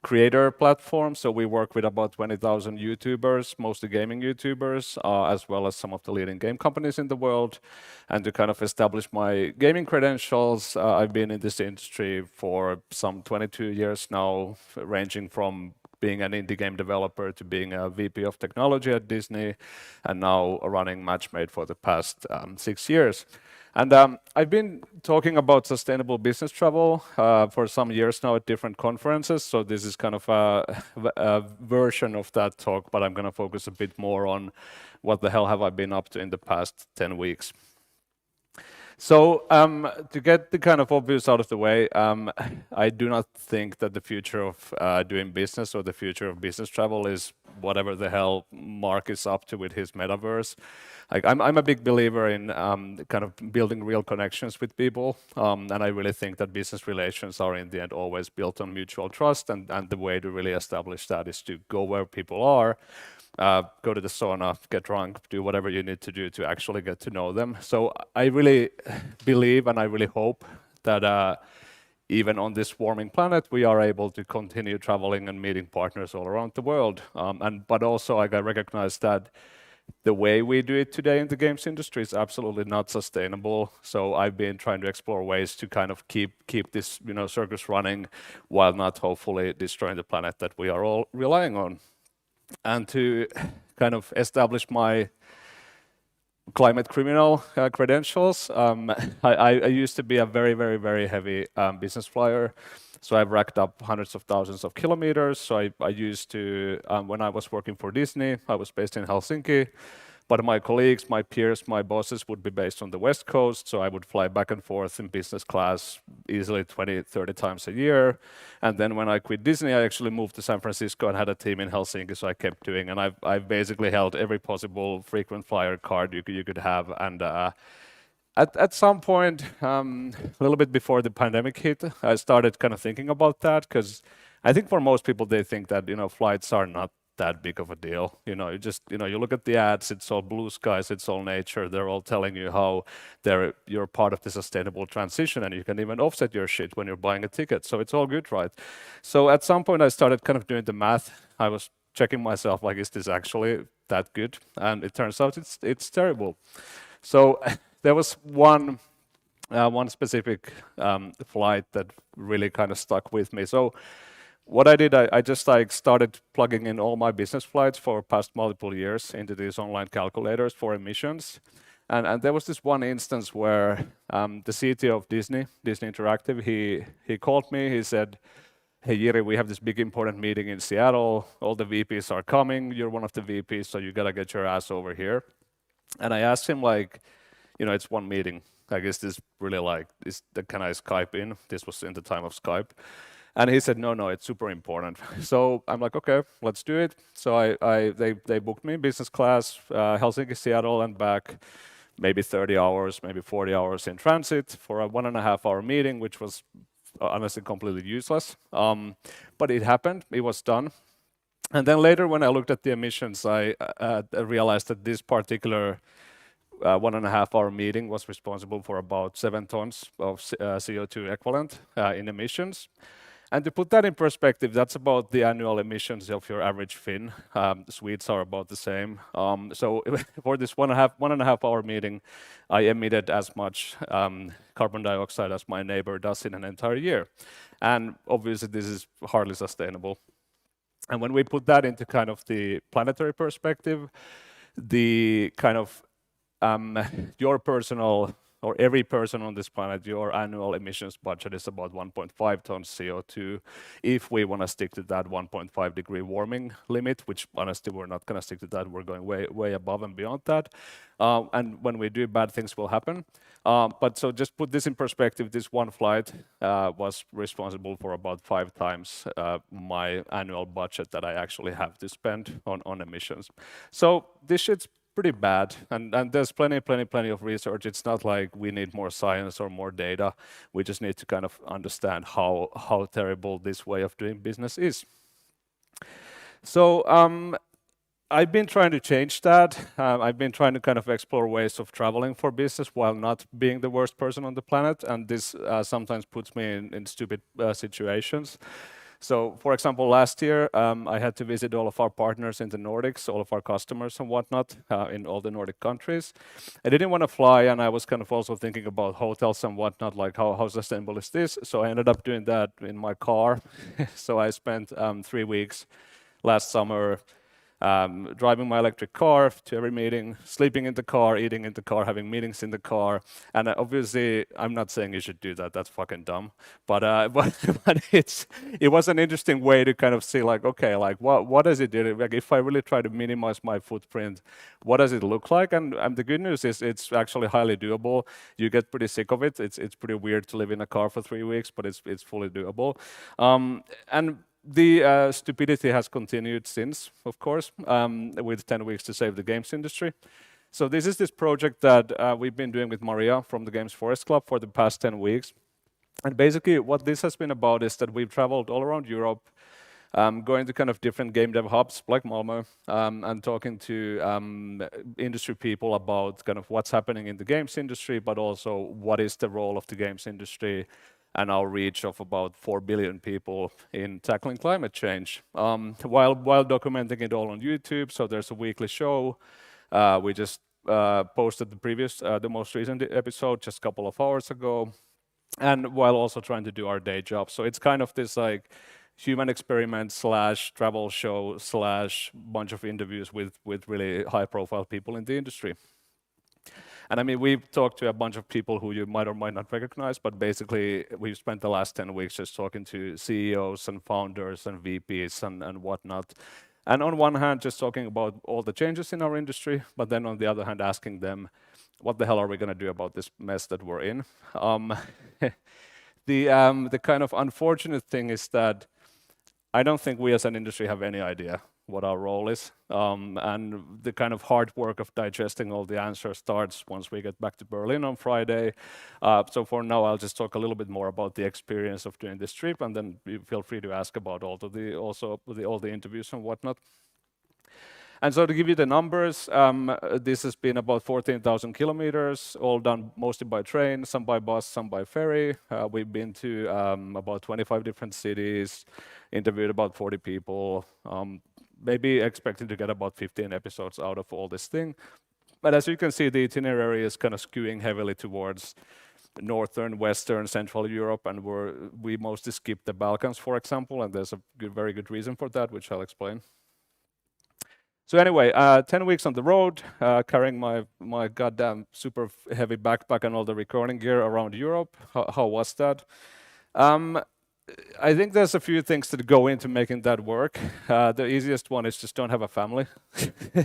creator platform, so we work with about 20,000 YouTubers, mostly gaming YouTubers, as well as some of the leading game companies in the world. And to kind of establish my gaming credentials, I've been in this industry for some 22 years now, ranging from being an indie game developer to being a VP of technology at Disney, and now running Matchmade for the past 6 years. And I've been talking about sustainable business travel for some years now at different conferences. So this is kind of a version of that talk, but I'm going to focus a bit more on what the hell have I been up to in the past 10 weeks. So to get the kind of obvious out of the way, I do not think that the future of doing business or the future of business travel is whatever the hell Mark is up to with his metaverse. Like, I'm a big believer in kind of building real connections with people, and I really think that business relations are in the end always built on mutual trust, and the way to really establish that is to go where people are, go to the sauna, get drunk, do whatever you need to do to actually get to know them. So I really believe and I really hope that even on this warming planet, we are able to continue traveling and meeting partners all around the world. But also I recognize that the way we do it today in the games industry is absolutely not sustainable. So I've been trying to explore ways to kind of keep this circus running while not hopefully destroying the planet that we are all relying on. And to kind of establish my climate criminal credentials, I used to be a very, very, very heavy business flyer. So I've racked up hundreds of thousands of kilometers. So I used to, when I was working for Disney, I was based in Helsinki. But my colleagues, my peers, my bosses would be based on the West Coast. So I would fly back and forth in business class easily 20, 30 times a year. And then when I quit Disney, I actually moved to San Francisco and had a team in Helsinki. So I kept doing, and I've basically held every possible frequent flyer card you could have. And at some point, a little bit before the pandemic hit, I started kind of thinking about that, because I think for most people, they think that, flights are not that big of a deal. You look at the ads, it's all blue skies, it's all nature. They're all telling you how you're part of the sustainable transition, and you can even offset your shit when you're buying a ticket. So it's all good, right? So at some point I started kind of doing the math. I was checking myself, like, is this actually that good? And it turns out it's terrible. So there was one specific flight that really kind of stuck with me. So what I did, I just started plugging in all my business flights for past multiple years into these online calculators for emissions. And there was this one instance where the CTO of Disney Interactive, he called me, he said, "Hey Jiri, we have this big important meeting in Seattle. All the VPs are coming. You're one of the VPs, so you gotta get your ass over here." And I asked him, like, it's one meeting. Like, is this really can I Skype in? This was in the time of Skype. And he said, no, it's super important. So I'm like, okay, let's do it. So they booked me business class, Helsinki, Seattle, and back, maybe 30 hours, maybe 40 hours in transit for a 1.5-hour meeting, which was honestly completely useless. But it happened, it was done. And then later when I looked at the emissions, I realized that this particular 1.5-hour meeting was responsible for about 7 tons of CO2 equivalent in emissions. And to put that in perspective, that's about the annual emissions of your average Finn. Swedes are about the same. So for this 1.5-hour meeting, I emitted as much carbon dioxide as my neighbor does in an entire year. And obviously this is hardly sustainable. And when we put that into kind of the planetary perspective, the kind of your personal, or every person on this planet, your annual emissions budget is about 1.5 tons CO2 if we want to stick to that 1.5 degree warming limit, which honestly we're not going to stick to that. We're going way above and beyond that. And when we do, bad things will happen. But so just put this in perspective, this one flight was responsible for about 5 times my annual budget that I actually have to spend on emissions. So this shit's pretty bad, and there's plenty of research. It's not like we need more science or more data. We just need to kind of understand how terrible this way of doing business is. So I've been trying to change that. I've been trying to kind of explore ways of traveling for business while not being the worst person on the planet, and this sometimes puts me in stupid situations. So, for example, last year, I had to visit all of our partners in the Nordics, all of our customers and whatnot, in all the Nordic countries. I didn't want to fly, and I was kind of also thinking about hotels and whatnot, like how sustainable is this? So I ended up doing that in my car. So I spent 3 weeks last summer driving my electric car to every meeting, sleeping in the car, eating in the car, having meetings in the car. And obviously, I'm not saying you should do that. That's fucking dumb. But it was an interesting way to kind of see, like, okay, like what does it do? Like, if I really try to minimize my footprint, what does it look like? And the good news is it's actually highly doable. You get pretty sick of it. It's pretty weird to live in a car for 3 weeks, but it's fully doable. And the stupidity has continued since, of course, with 10 weeks to save the games industry. So this is this project that we've been doing with Maria from the Games Forest Club for the past 10 weeks. And basically what this has been about is that we've traveled all around Europe, going to kind of different game dev hubs like Malmö, and talking to industry people about kind of what's happening in the games industry, but also what is the role of the games industry and our reach of about 4 billion people in tackling climate change, while documenting it all on YouTube. So there's a weekly show. We just posted the most recent episode just a couple of hours ago, and while also trying to do our day job. So it's kind of this like human experiment / travel show / bunch of interviews with really high profile people in the industry. And I mean, we've talked to a bunch of people who you might or might not recognize, but basically we've spent the last 10 weeks just talking to CEOs and founders and VPs and whatnot. And on one hand, just talking about all the changes in our industry, but then on the other hand, asking them, what the hell are we going to do about this mess that we're in? The kind of unfortunate thing is that I don't think we as an industry have any idea what our role is. And the kind of hard work of digesting all the answers starts once we get back to Berlin on Friday. So for now, I'll just talk a little bit more about the experience of doing this trip, and then you feel free to ask about all the interviews and whatnot. And so to give you the numbers, this has been about 14,000 kilometers, all done mostly by train, some by bus, some by ferry. We've been to about 25 different cities, interviewed about 40 people, maybe expecting to get about 15 episodes out of all this thing. But as you can see, the itinerary is kind of skewing heavily towards northern, western, central Europe, and we mostly skip the Balkans, for example, and there's a very good reason for that, which I'll explain. So anyway, 10 weeks on the road, carrying my goddamn super heavy backpack and all the recording gear around Europe. How was that? I think there's a few things that go into making that work. The easiest one is just don't have a family.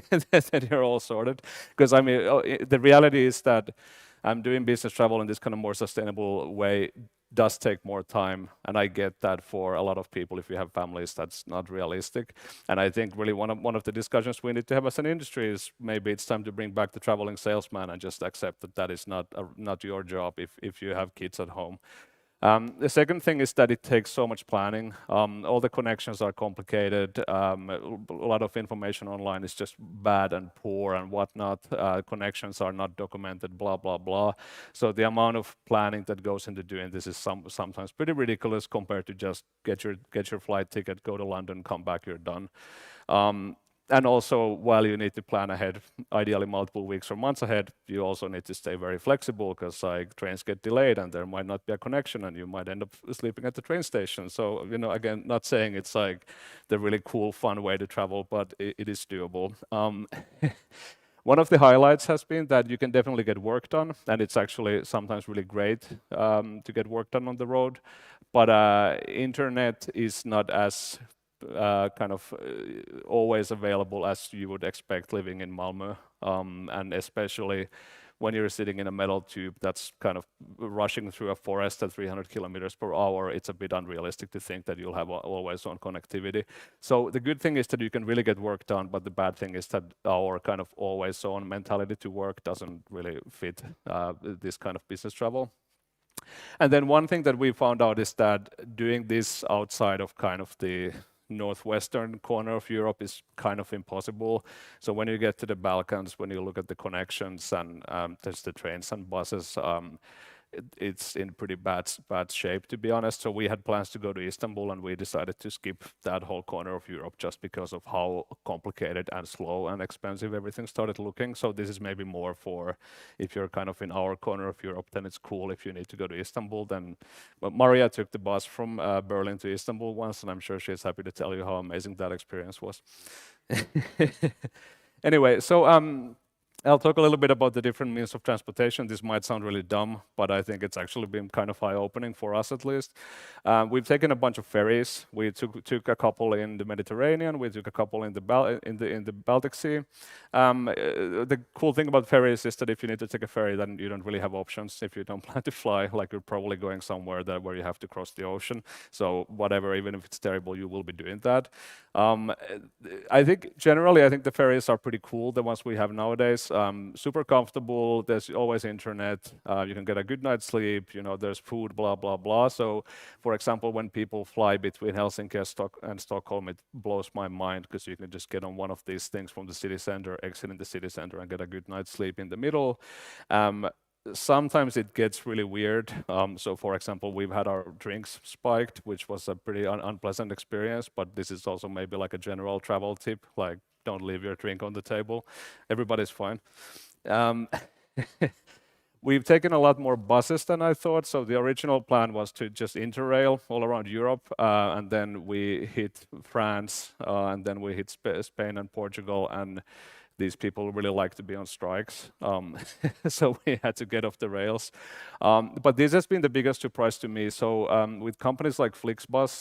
Then you're all sorted. Because I mean, the reality is that I'm doing business travel in this kind of more sustainable way does take more time, and I get that for a lot of people. If you have families, that's not realistic. And I think really one of the discussions we need to have as an industry is maybe it's time to bring back the traveling salesman and just accept that that is not your job if you have kids at home. The second thing is that it takes so much planning. All the connections are complicated. A lot of information online is just bad and poor and whatnot. Connections are not documented, blah, blah, blah. So the amount of planning that goes into doing this is sometimes pretty ridiculous compared to just get your flight ticket, go to London, come back, you're done. And also, while you need to plan ahead, ideally multiple weeks or months ahead, you also need to stay very flexible because like trains get delayed and there might not be a connection and you might end up sleeping at the train station. So, you know, again, not saying it's like the really cool, fun way to travel, but it is doable. One of the highlights has been that you can definitely get work done, and it's actually sometimes really great to get work done on the road. But internet is not as always available as you would expect living in Malmö, and especially when you're sitting in a metal tube that's kind of rushing through a forest at 300 kilometers per hour, it's a bit unrealistic to think that you'll have always on connectivity. So the good thing is that you can really get work done, but the bad thing is that our kind of always on mentality to work doesn't really fit this kind of business travel. And then one thing that we found out is that doing this outside of kind of the northwestern corner of Europe is kind of impossible. So when you get to the Balkans, when you look at the connections and there's the trains and buses, it's in pretty bad shape, to be honest. So we had plans to go to Istanbul and we decided to skip that whole corner of Europe just because of how complicated and slow and expensive everything started looking. So this is maybe more for if you're kind of in our corner of Europe, then it's cool. If you need to go to Istanbul, then Maria took the bus from Berlin to Istanbul once, and I'm sure she's happy to tell you how amazing that experience was. Anyway, so I'll talk a little bit about the different means of transportation. This might sound really dumb, but I think it's actually been kind of eye-opening for us at least. We've taken a bunch of ferries. We took a couple in the Mediterranean. We took a couple in the Baltic Sea. The cool thing about ferries is that if you need to take a ferry, then you don't really have options. If you don't plan to fly, like you're probably going somewhere where you have to cross the ocean. So whatever, even if it's terrible, you will be doing that. I think generally, I think the ferries are pretty cool, the ones we have nowadays. Super comfortable. There's always internet. You can get a good night's sleep. You know, there's food, blah, blah, blah. So, for example, when people fly between Helsinki and Stockholm, it blows my mind because you can just get on one of these things from the city center, exit in the city center, and get a good night's sleep in the middle. Sometimes it gets really weird. So, for example, we've had our drinks spiked, which was a pretty unpleasant experience. But this is also maybe like a general travel tip, like don't leave your drink on the table. Everybody's fine. We've taken a lot more buses than I thought. So the original plan was to just interrail all around Europe, and then we hit France, and then we hit Spain and Portugal, and these people really like to be on strikes, so we had to get off the rails. But this has been the biggest surprise to me. So with companies like Flixbus,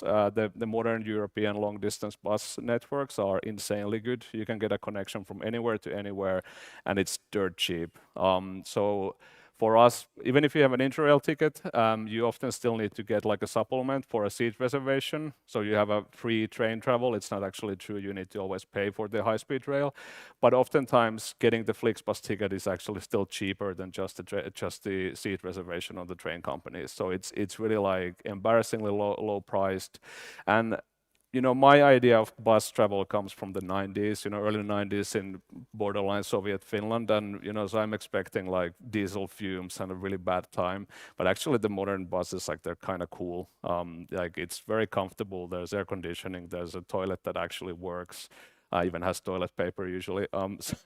the modern European long-distance bus networks are insanely good. You can get a connection from anywhere to anywhere, and it's dirt cheap. So for us, even if you have an Interrail ticket, you often still need to get like a supplement for a seat reservation. So you have a free train travel. It's not actually true. You need to always pay for the high-speed rail. But oftentimes, getting the Flixbus ticket is actually still cheaper than just the seat reservation on the train companies. So it's really like embarrassingly low priced. And you know, my idea of bus travel comes from the 90s, you know, early 90s in borderline Soviet Finland. And, you know, so I'm expecting like diesel fumes and a really bad time. But actually the modern buses, like they're kind of cool. Like it's very comfortable. There's air conditioning. There's a toilet that actually works. Even has toilet paper usually. So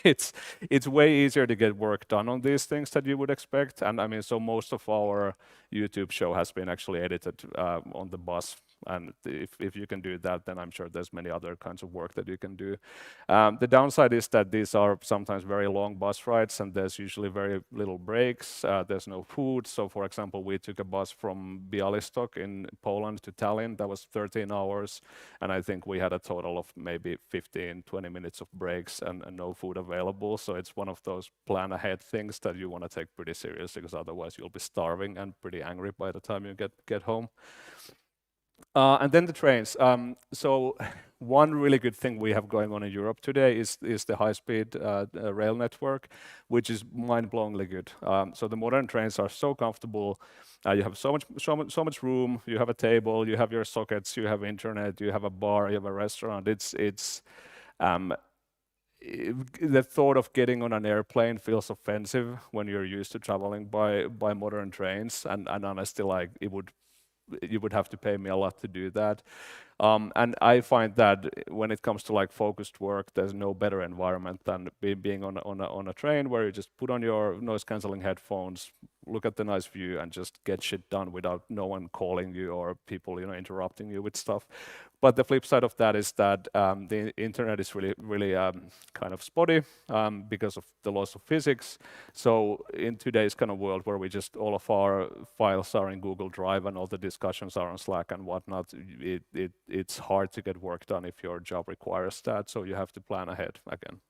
it's way easier to get work done on these things that you would expect. And I mean, so most of our YouTube show has been actually edited on the bus. And if you can do that, then I'm sure there's many other kinds of work that you can do. The downside is that these are sometimes very long bus rides, and there's usually very little breaks. There's no food. So for example, we took a bus from Bialystok in Poland to Tallinn. That was 13 hours. And I think we had a total of maybe 15, 20 minutes of breaks and no food available. So it's one of those plan ahead things that you want to take pretty seriously, because otherwise you'll be starving and pretty angry by the time you get home. And then the trains. So one really good thing we have going on in Europe today is the high-speed rail network, which is mind-blowingly good. So the modern trains are so comfortable. You have so much room. You have a table. You have your sockets. You have internet. You have a bar. You have a restaurant. The thought of getting on an airplane feels offensive when you're used to traveling by modern trains, and honestly, like you would have to pay me a lot to do that. And I find that when it comes to like focused work, there's no better environment than being on a train where you just put on your noise cancelling headphones, look at the nice view, and just get shit done without no one calling you or people interrupting you with stuff. But the flip side of that is that the internet is really kind of spotty because of the loss of physics. So in today's kind of world where we just all of our files are in Google Drive and all the discussions are on Slack and whatnot, it's hard to get work done if your job requires that. So you have to plan ahead again.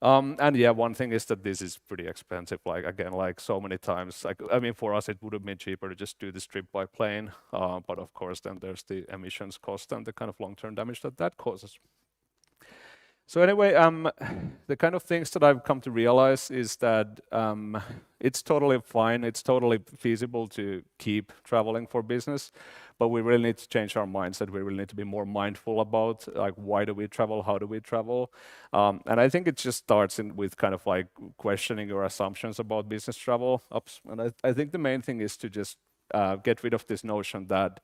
And yeah, one thing is that this is pretty expensive. Like again, like so many times, like I mean, for us it would have been cheaper to just do this trip by plane. But of course, then there's the emissions cost and the kind of long-term damage that causes. So anyway, the kind of things that I've come to realize is that it's totally fine, it's totally feasible to keep traveling for business, but we really need to change our mindset. We really need to be more mindful about like why do we travel, how do we travel, and I think it just starts with kind of like questioning your assumptions about business travel. And I think the main thing is to just get rid of this notion that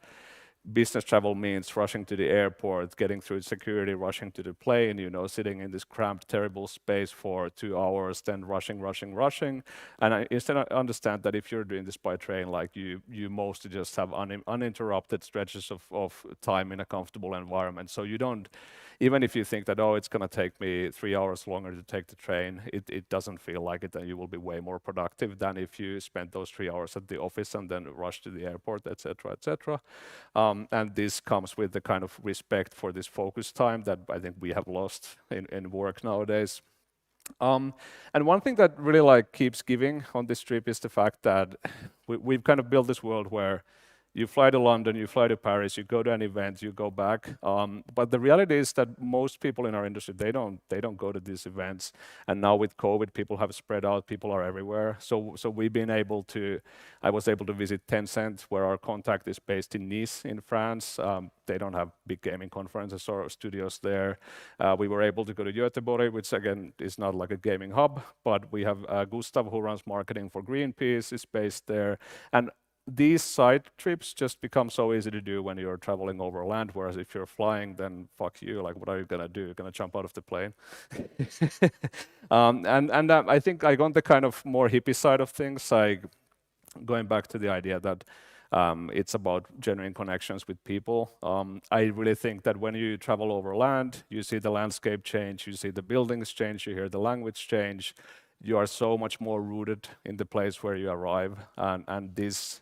business travel means rushing to the airport, getting through security, rushing to the plane, sitting in this cramped, terrible space for 2 hours, then rushing. And I instead understand that if you're doing this by train, like you mostly just have uninterrupted stretches of time in a comfortable environment. So you don't, even if you think that, oh, it's going to take me 3 hours longer to take the train, it doesn't feel like it, and you will be way more productive than if you spend those 3 hours at the office and then rush to the airport, etc., etc. And this comes with the kind of respect for this focus time that I think we have lost in work nowadays. And one thing that really like keeps giving on this trip is the fact that we've kind of built this world where you fly to London, you fly to Paris, you go to an event, you go back. But the reality is that most people in our industry, they don't go to these events. And now with COVID, people have spread out, people are everywhere. So we've been able to, I was able to visit Tencent, where our contact is based in Nice in France. They don't have big gaming conferences or studios there. We were able to go to Göteborg, which again is not like a gaming hub, but we have Gustav, who runs marketing for Greenpeace, is based there. And these side trips just become so easy to do when you're traveling over land, whereas if you're flying, then fuck you, like what are you gonna do? You're gonna jump out of the plane. And I think like on the kind of more hippie side of things, like going back to the idea that it's about genuine connections with people. I really think that when you travel over land, you see the landscape change, you see the buildings change, you hear the language change, you are so much more rooted in the place where you arrive, and this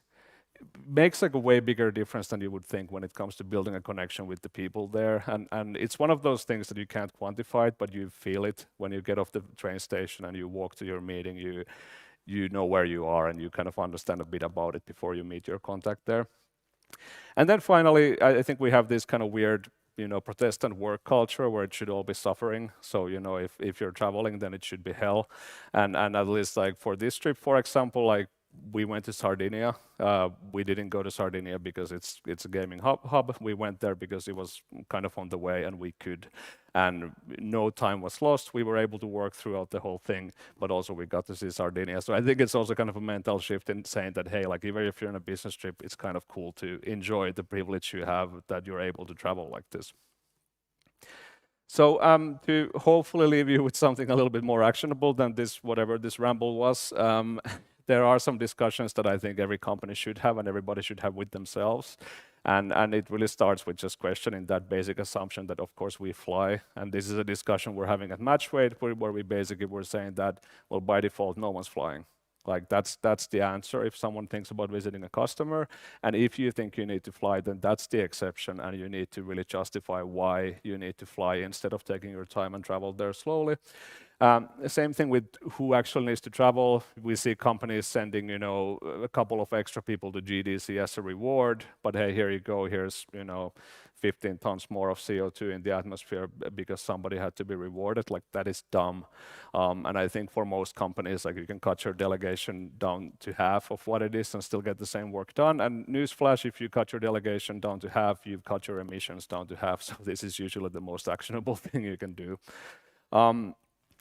makes like a way bigger difference than you would think when it comes to building a connection with the people there. And it's one of those things that you can't quantify it, but you feel it when you get off the train station and you walk to your meeting. You know where you are and you kind of understand a bit about it before you meet your contact there. And then finally, I think we have this kind of weird Protestant work culture where it should all be suffering. So, if you're traveling, then it should be hell. And at least like for this trip, for example, like we went to Sardinia. We didn't go to Sardinia because it's a gaming hub. We went there because it was kind of on the way and we could. And no time was lost. We were able to work throughout the whole thing, but also we got to see Sardinia. So I think it's also kind of a mental shift in saying that, hey, like even if you're on a business trip, it's kind of cool to enjoy the privilege you have that you're able to travel like this. So to hopefully leave you with something a little bit more actionable than this, whatever this ramble was, there are some discussions that I think every company should have and everybody should have with themselves. And it really starts with just questioning that basic assumption that, of course, we fly. And this is a discussion we're having at Matchweight, where we basically were saying that, well, by default, no one's flying. Like that's the answer if someone thinks about visiting a customer. And if you think you need to fly, then that's the exception, and you need to really justify why you need to fly instead of taking your time and travel there slowly. Same thing with who actually needs to travel. We see companies sending, a couple of extra people to GDC as a reward, but hey, here you go, here's, 15 tons more of CO2 in the atmosphere because somebody had to be rewarded. Like, that is dumb. And I think for most companies, like, you can cut your delegation down to half of what it is and still get the same work done. And newsflash, if you cut your delegation down to half, you've cut your emissions down to half. So this is usually the most actionable thing you can do.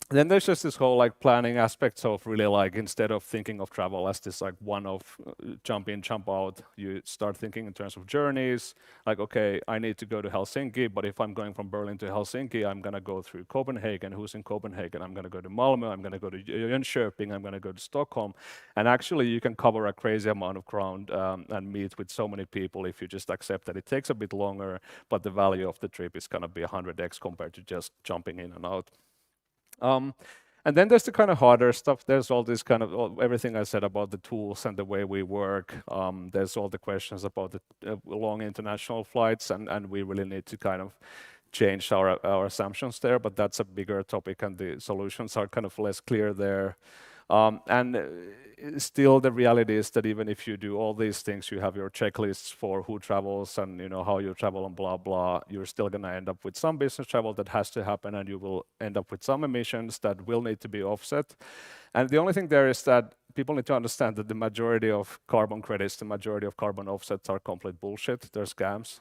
Then there's just this whole like planning aspects of really like, instead of thinking of travel as this like one-off jump in, jump out, you start thinking in terms of journeys. Like, okay, I need to go to Helsinki, but if I'm going from Berlin to Helsinki, I'm gonna go through Copenhagen. Who's in Copenhagen? I'm gonna go to Malmö, I'm gonna go to Jönköping, I'm gonna go to Stockholm. And actually you can cover a crazy amount of ground and meet with so many people if you just accept that it takes a bit longer, but the value of the trip is gonna be 100x compared to just jumping in and out. And then there's the kind of harder stuff. There's all this kind of everything I said about the tools and the way we work. There's all the questions about the long international flights, and we really need to kind of change our assumptions there. But that's a bigger topic, and the solutions are kind of less clear there. And still, the reality is that even if you do all these things, you have your checklists for who travels and how you travel and blah blah. You're still going to end up with some business travel that has to happen, and you will end up with some emissions that will need to be offset. And the only thing there is that people need to understand that the majority of carbon credits, the majority of carbon offsets are complete bullshit. They're scams.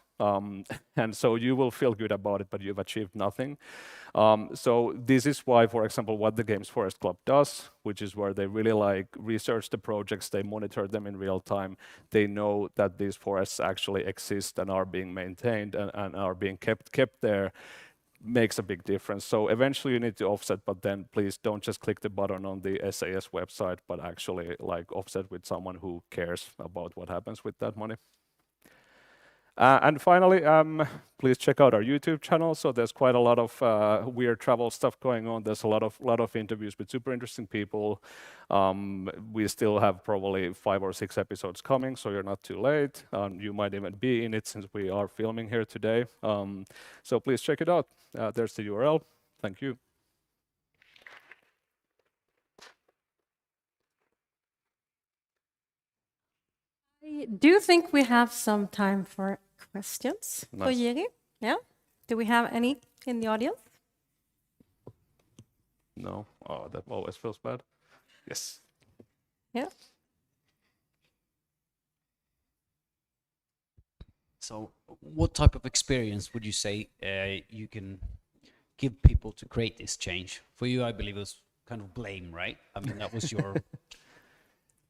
And so you will feel good about it, but you've achieved nothing. So this is why, for example, what the Games Forest Club does, which is where they really like research the projects, they monitor them in real time. They know that these forests actually exist and are being maintained and are being kept there, makes a big difference. So eventually you need to offset, but then please don't just click the button on the SAS website, but actually like offset with someone who cares about what happens with that money. And finally, please check out our YouTube channel. So there's quite a lot of weird travel stuff going on. There's a lot of interviews with super interesting people. We still have probably 5 or 6 episodes coming, so you're not too late. You might even be in it since we are filming here today. So please check it out. There's the URL. Thank you. I do think we have some time for questions for Nice. Jiri. Yeah. Do we have any in the audience? No? Oh, that always feels bad. Yes. Yeah. So what type of experience would you say you can give people to create this change? For you, I believe it was kind of blame, right? I mean, that was your...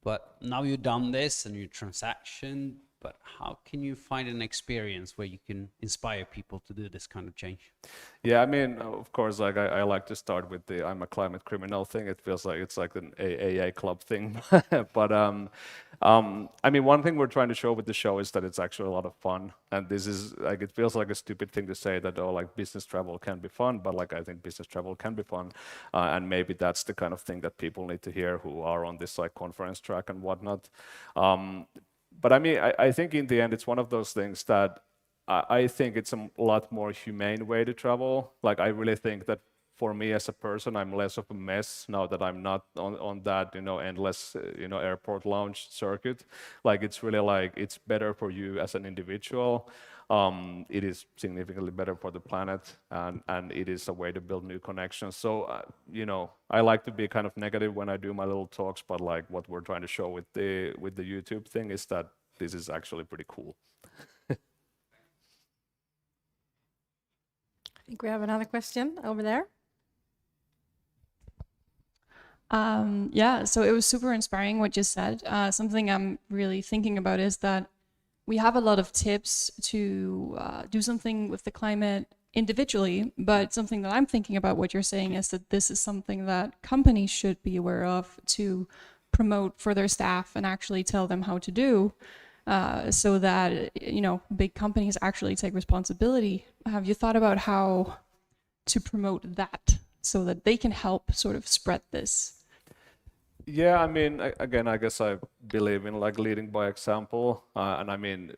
But now you've done this and your transaction, but how can you find an experience where you can inspire people to do this kind of change? Yeah, I mean, of course, like I like to start with the I'm a climate criminal thing. It feels like it's like an AA club thing. But I mean, one thing we're trying to show with the show is that it's actually a lot of fun. And this is like, it feels like a stupid thing to say that, oh, like business travel can be fun, but like I think business travel can be fun. And maybe that's the kind of thing that people need to hear who are on this like conference track and whatnot. But I mean, I think in the end, it's one of those things that I think it's a lot more humane way to travel. Like, I really think that for me as a person, I'm less of a mess now that I'm not on that, endless, airport lounge circuit. Like, it's really like, it's better for you as an individual. It is significantly better for the planet, and it is a way to build new connections. So, I like to be kind of negative when I do my little talks, but like what we're trying to show with the YouTube thing is that this is actually pretty cool. I think we have another question over there. Yeah, so it was super inspiring what you said. Something I'm really thinking about is that we have a lot of tips to do something with the climate individually, but something that I'm thinking about what you're saying is that this is something that companies should be aware of to promote for their staff and actually tell them how to do. so that, big companies actually take responsibility. Have you thought about how to promote that so that they can help sort of spread this? Yeah, I mean, again, I guess I believe in like leading by example, and I mean,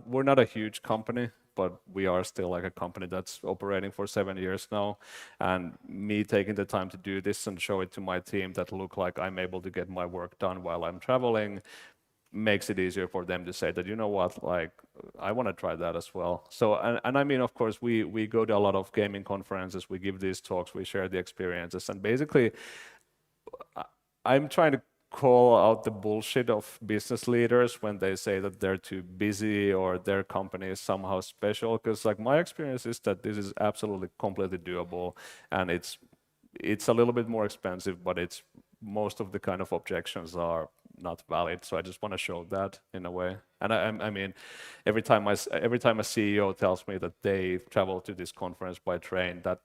we're not a huge company, but we are still like a company that's operating for 7 years now, and me taking the time to do this and show it to my team that look like I'm able to get my work done while I'm traveling makes it easier for them to say that, you know what, like I want to try that as well. So and I mean, of course, we go to a lot of gaming conferences, we give these talks, we share the experiences, and basically I'm trying to call out the bullshit of business leaders when they say that they're too busy or their company is somehow special, because like my experience is that this is absolutely completely doable, and it's a little bit more expensive, but it's most of the kind of objections are not valid. So I just want to show that in a way. And I mean, every time a CEO tells me that they travel to this conference by train, that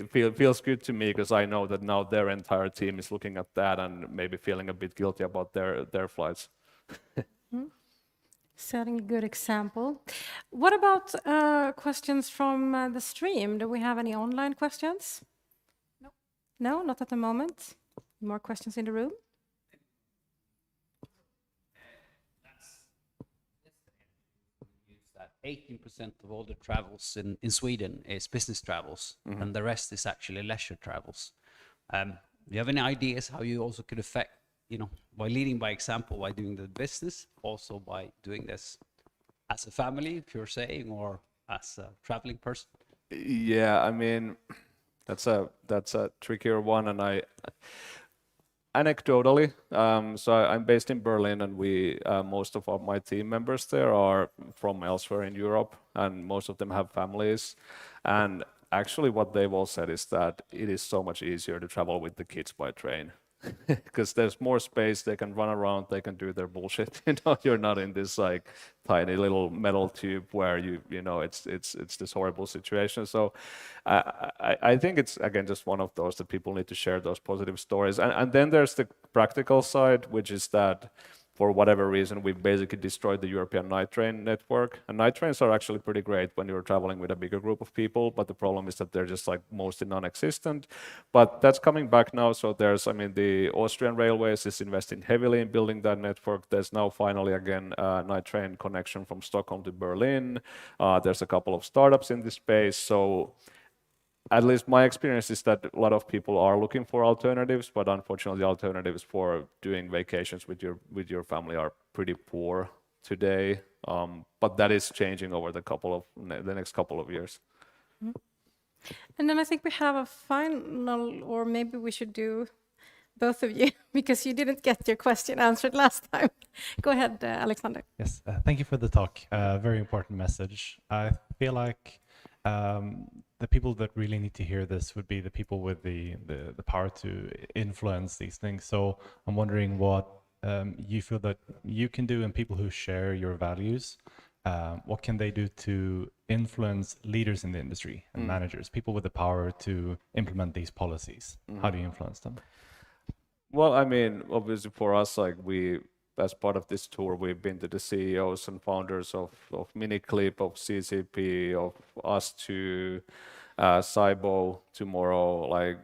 feels good to me, because I know that now their entire team is looking at that and maybe feeling a bit guilty about their flights. Setting a good example. What about questions from the stream? Do we have any online questions? No. No, not at the moment. More questions in the room? 18% of all the travels in Sweden is business travels, and the rest is actually leisure travels. Do you have any ideas how you also could affect, by leading by example, by doing the business, also by doing this as a family, if you're saying, or as a traveling person? Yeah, I mean, that's a trickier one, and anecdotally, so I'm based in Berlin, and most of my team members there are from elsewhere in Europe, and most of them have families. And actually what they've all said is that it is so much easier to travel with the kids by train, because there's more space, they can run around, they can do their bullshit. You're not in this like tiny little metal tube where it's this horrible situation. So I think it's, again, just one of those that people need to share those positive stories. And then there's the practical side, which is that for whatever reason, we've basically destroyed the European night train network. And night trains are actually pretty great when you're traveling with a bigger group of people, but the problem is that they're just like mostly non-existent. But that's coming back now. So the Austrian Railways is investing heavily in building that network. There's now finally, again, a night train connection from Stockholm to Berlin. There's a couple of startups in this space. So at least my experience is that a lot of people are looking for alternatives, but unfortunately the alternatives for doing vacations with your family are pretty poor today. But that is changing over the next couple of years. And then I think we have a final, or maybe we should do both of you, because you didn't get your question answered last time. Go ahead, Alexander. Yes, thank you for the talk. Very important message. I feel like the people that really need to hear this would be the people with the power to influence these things. So I'm wondering what you feel that you can do, and people who share your values, what can they do to influence leaders in the industry and managers, people with the power to implement these policies? How do you influence them? Well, I mean, obviously for us, like as part of this tour, we've been to the CEOs and founders of Miniclip, of CCP, of us to Cybo tomorrow. Like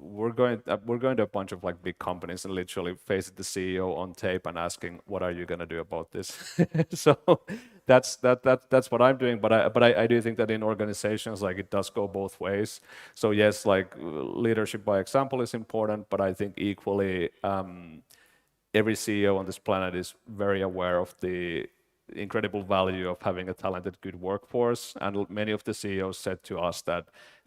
we're going to a bunch of like big companies and literally face the CEO on tape and asking, what are you going to do about this? So that's what I'm doing. But I do think that in organizations, like, it does go both ways. So yes, like leadership by example is important, but I think equally every CEO on this planet is very aware of the incredible value of having a talented, good workforce. And many of the CEOs said to us that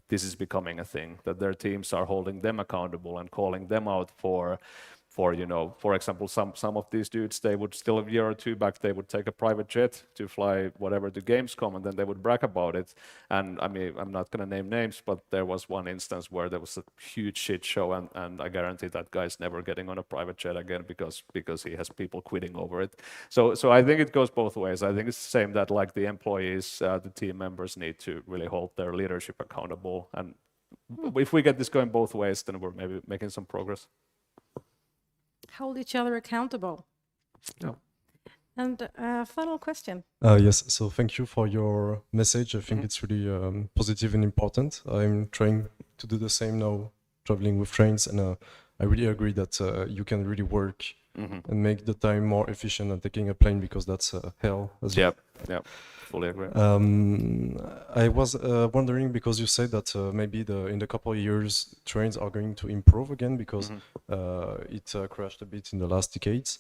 this is becoming a thing, that their teams are holding them accountable and calling them out for example, some of these dudes, they would still, a year or two back, they would take a private jet to fly whatever to Gamescom, and then they would brag about it. And I mean, I'm not going to name names, but there was one instance where there was a huge shit show, and I guarantee that guy's never getting on a private jet again because he has people quitting over it. So I think it goes both ways. I think it's the same that like the employees, the team members need to really hold their leadership accountable. And if we get this going both ways, then we're maybe making some progress. Hold each other accountable. Yeah. And final question. Yes, so thank you for your message. I think it's really positive and important. I'm trying to do the same now, traveling with trains, and I really agree that you can really work and make the time more efficient than taking a plane, because that's hell as well. Yep, fully agree. I was wondering, because you said that maybe in the couple of years trains are going to improve again, because it crashed a bit in the last decades.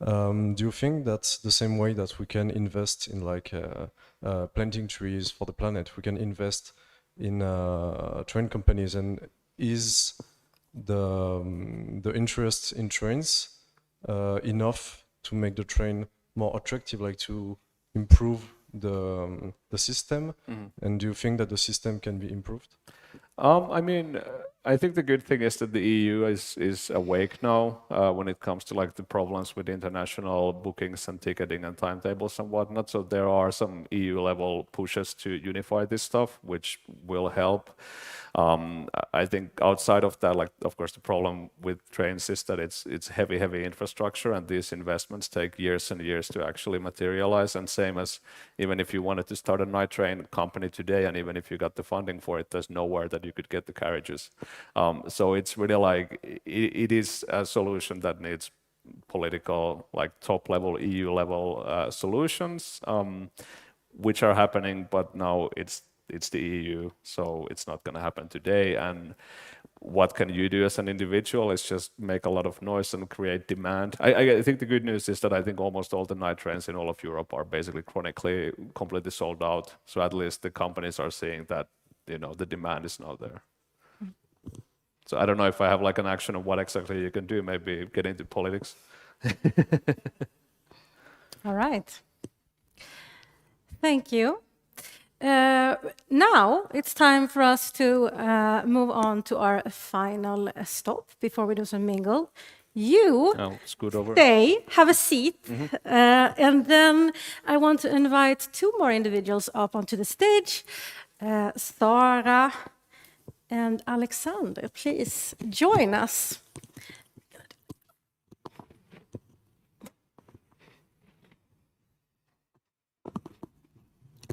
Do you think that's the same way that we can invest in like planting trees for the planet? We can invest in train companies, and is the interest in trains enough to make the train more attractive, like to improve the system? And do you think that the system can be improved? I mean, I think the good thing is that the EU is awake now when it comes to like the problems with international bookings and ticketing and timetables and whatnot. So there are some EU level pushes to unify this stuff, which will help. I think outside of that, like of course the problem with trains is that it's heavy infrastructure, and these investments take years and years to actually materialize. And same as even if you wanted to start a night train company today, and even if you got the funding for it, there's nowhere that you could get the carriages. So it's really like it is a solution that needs political, like top level EU level solutions, which are happening, but now it's the EU, so it's not going to happen today. And what can you do as an individual is just make a lot of noise and create demand. I think the good news is that I think almost all the night trains in all of Europe are basically chronically completely sold out. So at least the companies are seeing that, you know, the demand is now there. So I don't know if I have like an action of what exactly you can do, maybe get into politics. All right. Thank you. Now it's time for us to move on to our final stop before we do some mingle. You scoot over. stay, have a seat, and then I want to invite two more individuals up onto the stage. Sara and Alexander, please join us.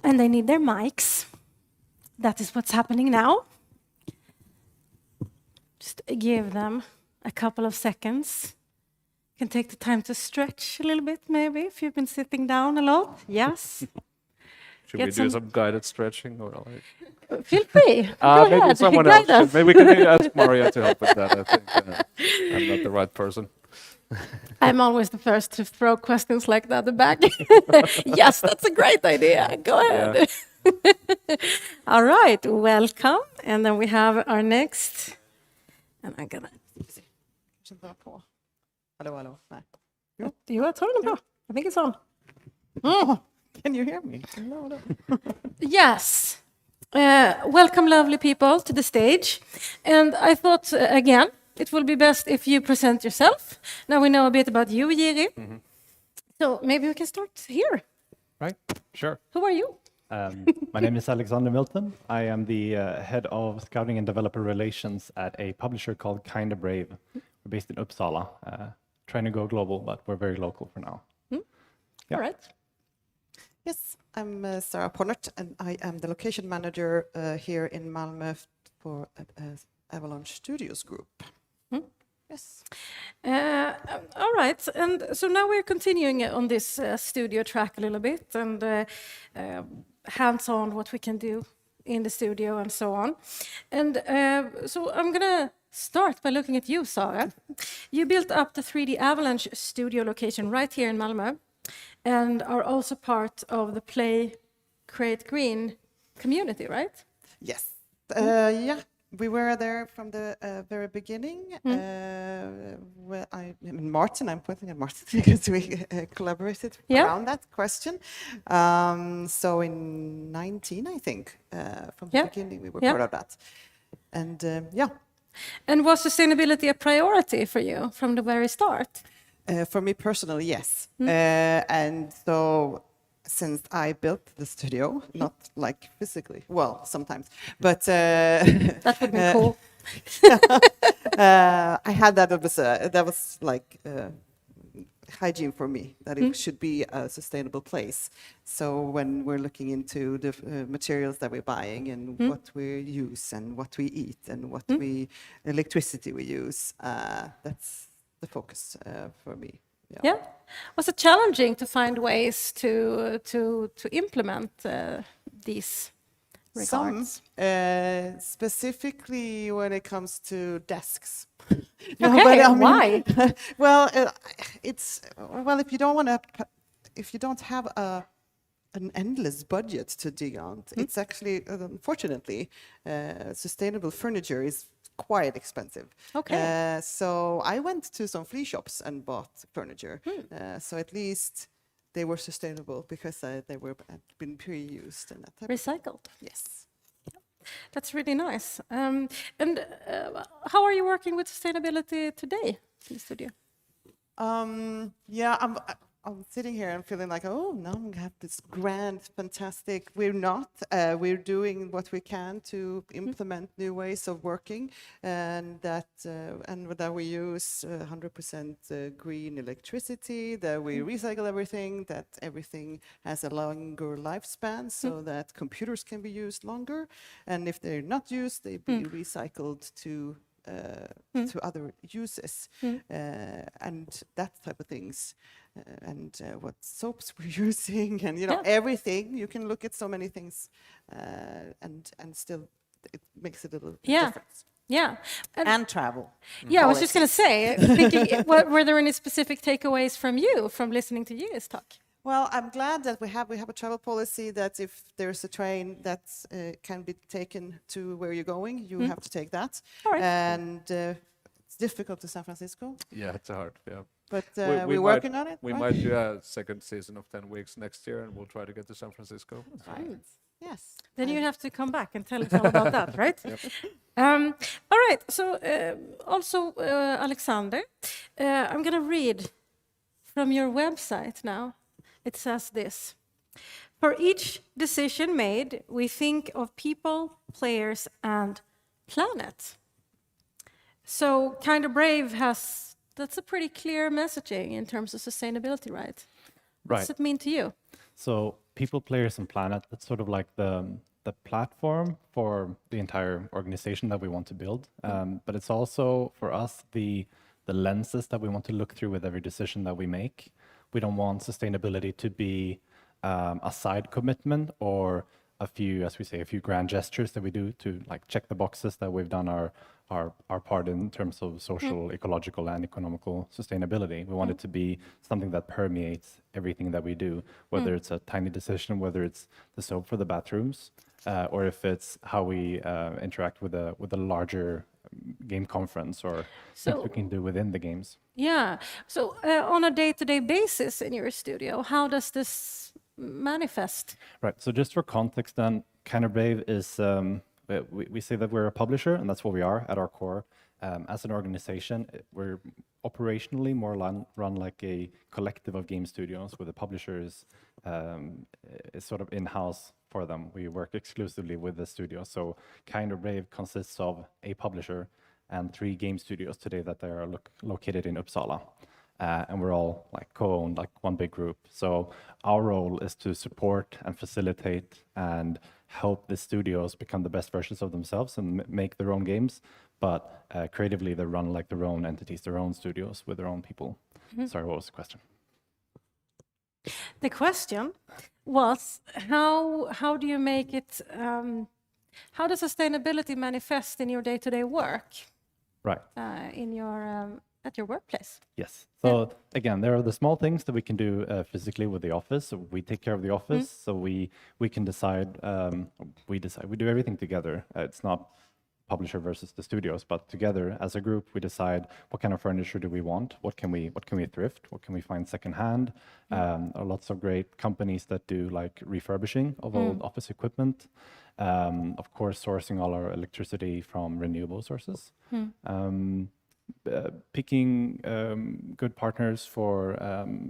And they need their mics. That is what's happening now. Just give them a couple of seconds. You can take the time to stretch a little bit, maybe, if you've been sitting down a lot. Yes. Should we do some guided stretching or like? Feel free. Go maybe ahead. someone Guide else. us. Maybe we can ask Maria to help with that. I think I'm not the right person. I'm always the first to throw questions like that back. Yes, that's a great idea. Go ahead. Yeah. All right, welcome. And then we have our next. And I'm gonna. Hello. You are turning på. I think it's on. Can you hear me? No. Yes. Welcome, lovely people, to the stage. And I thought, again, it will be best if you present yourself. Now we know a bit about you, Jiri. So maybe we can start here. Right, sure. Who are you? My name is Alexander Milton. I am the head of scouting and developer relations at a publisher called Kinda Brave. We're based in Uppsala, trying to go global, but we're very local for now. Yeah. All right. Yes, I'm Sarah Ponnert, and I am the location manager here in Malmö for Avalanche Studios Group. Yes. All right, and so now we're continuing on this studio track a little bit, and hands-on what we can do in the studio and so on. And so I'm gonna start by looking at you, Sarah. You built up the 3D Avalanche studio location right here in Malmö, and are also part of the PlayCreateGreen community, right? Yes. Yeah. We were there from the very beginning. Martin, I'm pointing at Martin because we collaborated around that question. So in 19, I think, from the beginning, we were part of that. And yeah. And was sustainability a priority for you from the very start? For me personally, yes. And so since I built the studio, not like physically, well, sometimes, but that would be cool. I had that was like hygiene for me, that it should be a sustainable place. So when we're looking into the materials that we're buying and what we use and what we eat and what electricity we use, that's the focus for me. Yeah. Was it challenging to find ways to implement these regards? Specifically when it comes to desks. Okay, but, I mean, why? Well, if you don't want to, if you don't have an endless budget to dig on, it's actually, unfortunately, sustainable furniture is quite expensive. Okay. So I went to some flea shops and bought furniture. So at least they were sustainable because they were been pre-used and that type Recycled. Yes. That's really nice. And how are you working with sustainability today in the studio? Yeah, I'm sitting here and feeling like, oh, now we have this grand, fantastic. We're not. We're doing what we can to implement new ways of working, and that we use 100% green electricity. That we recycle everything. That everything has a longer lifespan, so that computers can be used longer, and if they're not used, they be recycled to other uses, and that type of things, and what soaps we're using, and everything. You can look at so many things, and still it makes a little difference. Yeah, and travel. Yeah, I was just going to say, thinking, were there any specific takeaways from you from listening to you talk? Well, I'm glad that we have a travel policy that if there's a train that can be taken to where you're going, you have to take that. All right. And it's difficult to San Francisco. Yeah, it's hard. Yeah, but we're working on it. We might do a second season of 10 weeks next year, and we'll try to get to San Francisco. Right. Yes. Then you have to come back and tell us all about that, right? Yep. All right. So also, Alexander, I'm going to read from your website now. It says this: for each decision made, we think of people, players, and planet. So Kind of Brave that's a pretty clear messaging in terms of sustainability, right? What does it mean to you? So people, players, and planet, that's sort of like the platform for the entire organization that we want to build. But it's also, for us, the lenses that we want to look through with every decision that we make. We don't want sustainability to be a side commitment or a few grand gestures that we do to like check the boxes that we've done our part in terms of social, ecological, and economical sustainability. We want it to be something that permeates everything that we do, whether it's a tiny decision, whether it's the soap for the bathrooms, or if it's how we interact with a larger game conference or things we can do within the games. Yeah. So on a day-to-day basis in your studio, how does this manifest? Right. So just for context, then, Kind of Brave is we say that we're a publisher, and that's what we are at our core. As an organization, we're operationally more run like a collective of game studios, where the publisher is sort of in-house for them. We work exclusively with the studio. So Kind of Brave consists of a publisher and 3 game studios today that they are located in Uppsala. And we're all like co-owned, like one big group. So our role is to support and facilitate and help the studios become the best versions of themselves and make their own games. But creatively, they run like their own entities, their own studios with their own people. Sorry, what was the question? The question was, how do you make it, how does sustainability manifest in your day-to-day work? Right. In your, at your workplace? Yes. So again, there are the small things that we can do physically with the office. So we take care of the office. So we can decide, we do everything together. It's not publisher versus the studios, but together as a group, we decide what kind of furniture do we want, what can we thrift, what can we find secondhand. There are lots of great companies that do like refurbishing of old office equipment. Of course, sourcing all our electricity from renewable sources. Picking good partners for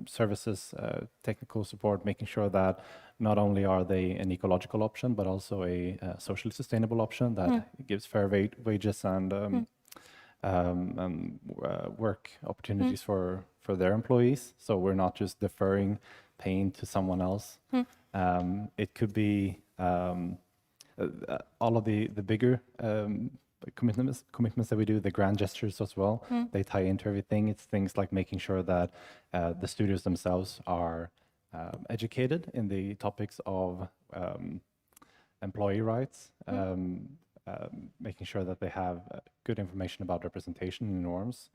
services, technical support, making sure that not only are they an ecological option, but also a socially sustainable option that gives fair wages and work opportunities for their employees. So we're not just deferring pain to someone else. It could be all of the bigger commitments that we do, the grand gestures as well. They tie into everything. It's things like making sure that the studios themselves are educated in the topics of employee rights, making sure that they have good information about representation and norms.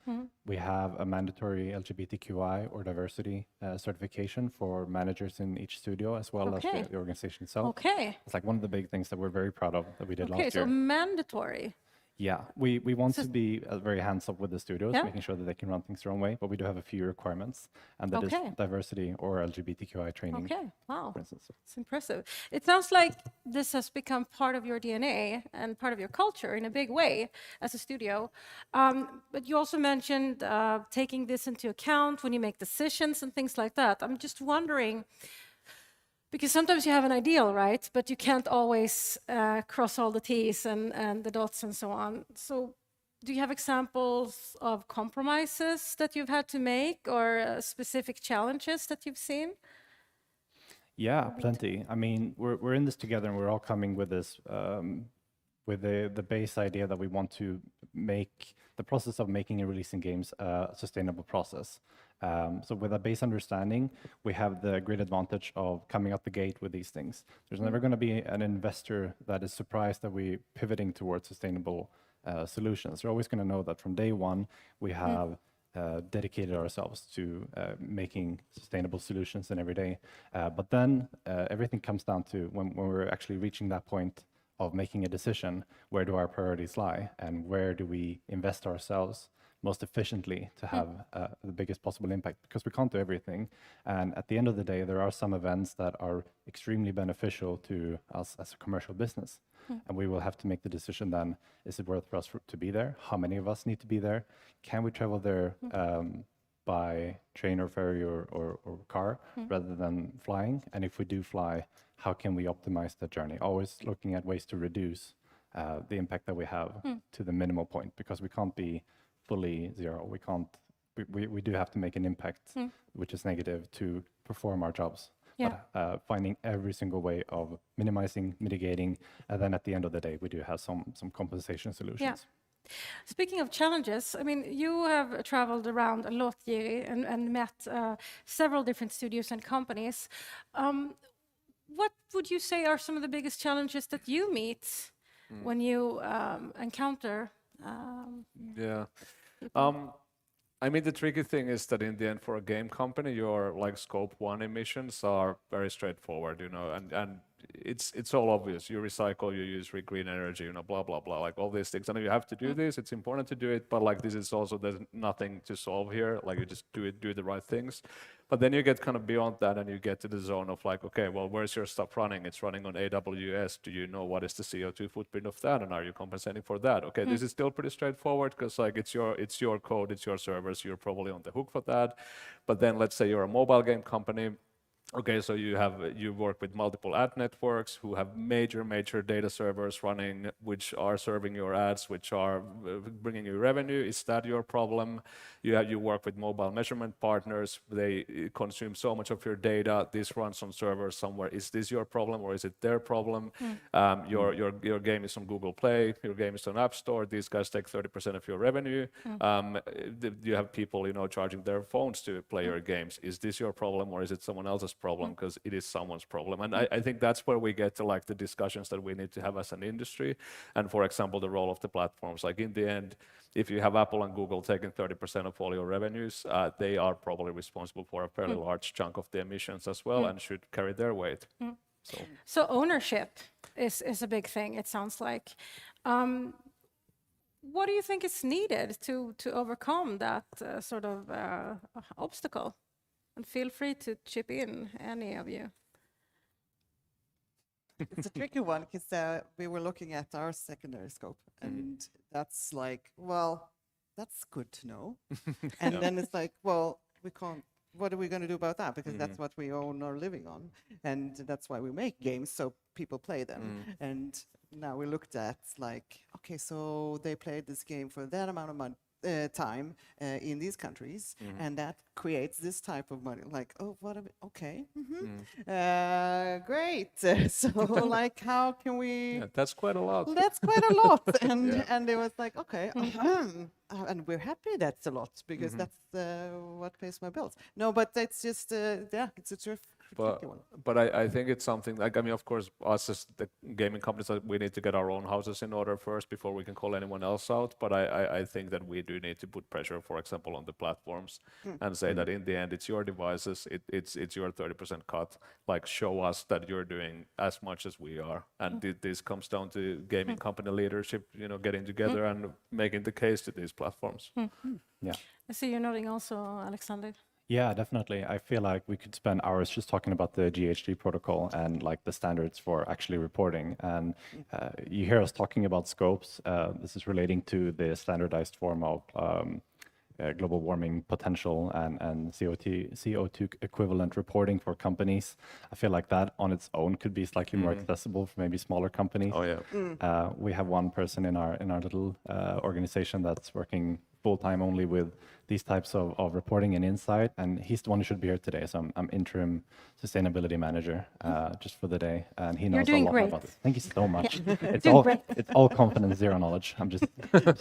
We have a mandatory LGBTQI or diversity certification for managers in each studio, as well as the organization itself. Okay. It's like one of the big things that we're very proud of that we did last year. Okay, so mandatory. Yeah, we want to be very hands-off with the studios, making sure that they can run things their own way, but we do have a few requirements, and that is diversity or LGBTQI training. Okay, wow, for instance. it's impressive. It sounds like this has become part of your DNA and part of your culture in a big way as a studio. But you also mentioned taking this into account when you make decisions and things like that. I'm just wondering, because sometimes you have an ideal, right? But you can't always cross all the T's and the dots and so on. So do you have examples of compromises that you've had to make or specific challenges that you've seen? Yeah, plenty. I mean, we're in this together, and we're all coming with this, with the base idea that we want to make the process of making and releasing games a sustainable process. So with a base understanding, we have the great advantage of coming out the gate with these things. There's never going to be an investor that is surprised that we're pivoting towards sustainable solutions. They're always going to know that from day one, we have dedicated ourselves to making sustainable solutions in every day. But then everything comes down to when we're actually reaching that point of making a decision, where do our priorities lie, and where do we invest ourselves most efficiently to have the biggest possible impact, because we can't do everything. And at the end of the day, there are some events that are extremely beneficial to us as a commercial business. And we will have to make the decision then, is it worth for us to be there? How many of us need to be there? Can we travel there by train or ferry or car rather than flying? And if we do fly, how can we optimize that journey? Always looking at ways to reduce the impact that we have to the minimal point, because we can't be fully zero. We can't. We do have to make an impact, which is negative, to perform our jobs. Yeah. But finding every single way of minimizing, mitigating, and then at the end of the day, we do have some compensation solutions. Yeah. Speaking of challenges, I mean, you have traveled around a lot, Jiri, and met several different studios and companies. What would you say are some of the biggest challenges that you meet when you encounter? I mean, the tricky thing is that in the end, for a game company, your like scope 1 emissions are very straightforward, you know, and it's all obvious. You recycle, you use green energy, you know, blah blah blah, like all these things. And you have to do this. It's important to do it, but like this is also, there's nothing to solve here. Like you just do the right things. But then you get kind of beyond that, and you get to the zone of like, okay, well, where's your stuff running? It's running on AWS. Do you know what is the CO2 footprint of that, and are you compensating for that? Okay, this is still pretty straightforward, because like it's your code, it's your servers. You're probably on the hook for that. But then let's say you're a mobile game company. Okay, so you work with multiple ad networks who have major data servers running, which are serving your ads, which are bringing you revenue. Is that your problem? You work with mobile measurement partners. They consume so much of your data. This runs on servers somewhere. Is this your problem, or is it their problem? Your game is on Google Play. Your game is on App Store. These guys take 30% of your revenue. You have people, you know, charging their phones to play your games. Is this your problem, or is it someone else's problem? Because it is someone's problem. And I think that's where we get to like the discussions that we need to have as an industry. And for example, the role of the platforms. Like in the end, if you have Apple and Google taking 30% of all your revenues, they are probably responsible for a fairly large chunk of the emissions as well, and should carry their weight. So ownership is a big thing, it sounds like. What do you think is needed to overcome that sort of obstacle? And feel free to chip in, any of you. It's a tricky one, because we were looking at our secondary scope, and that's like, well, that's good to know. And then it's like, well, we can't what are we going to do about that? Because that's what we own or living on, and that's why we make games, so people play them. And now we looked at like, okay, so they played this game for that amount of time in these countries, and that creates this type of money. Like, oh, what? Okay, great. So, like, how can we? Yeah, that's quite a lot. That's quite a lot, and it was like, okay, and we're happy that's a lot because that's what pays my bills. No, but it's just it's a tricky one. But I think it's something like, I mean, of course, us as the gaming companies, we need to get our own houses in order first before we can call anyone else out. But I think that we do need to put pressure, for example, on the platforms and say that in the end, it's your devices, it's your 30% cut. Like, show us that you're doing as much as we are. And this comes down to gaming company leadership, you know, getting together and making the case to these platforms. Yeah. I see you're nodding also, Alexander. Yeah, definitely. I feel like we could spend hours just talking about the GHG protocol and like the standards for actually reporting. And you hear us talking about scopes. This is relating to the standardized form of global warming potential and CO2 equivalent reporting for companies. I feel like that on its own could be slightly more accessible for maybe smaller companies. Oh yeah. We have one person in our little organization that's working full-time only with these types of reporting and insight, and he's the one who should be here today. So I'm interim sustainability manager just for the day, and he knows a lot more about it. Thank you so much. Yeah. It's all confidence, zero knowledge. I'm just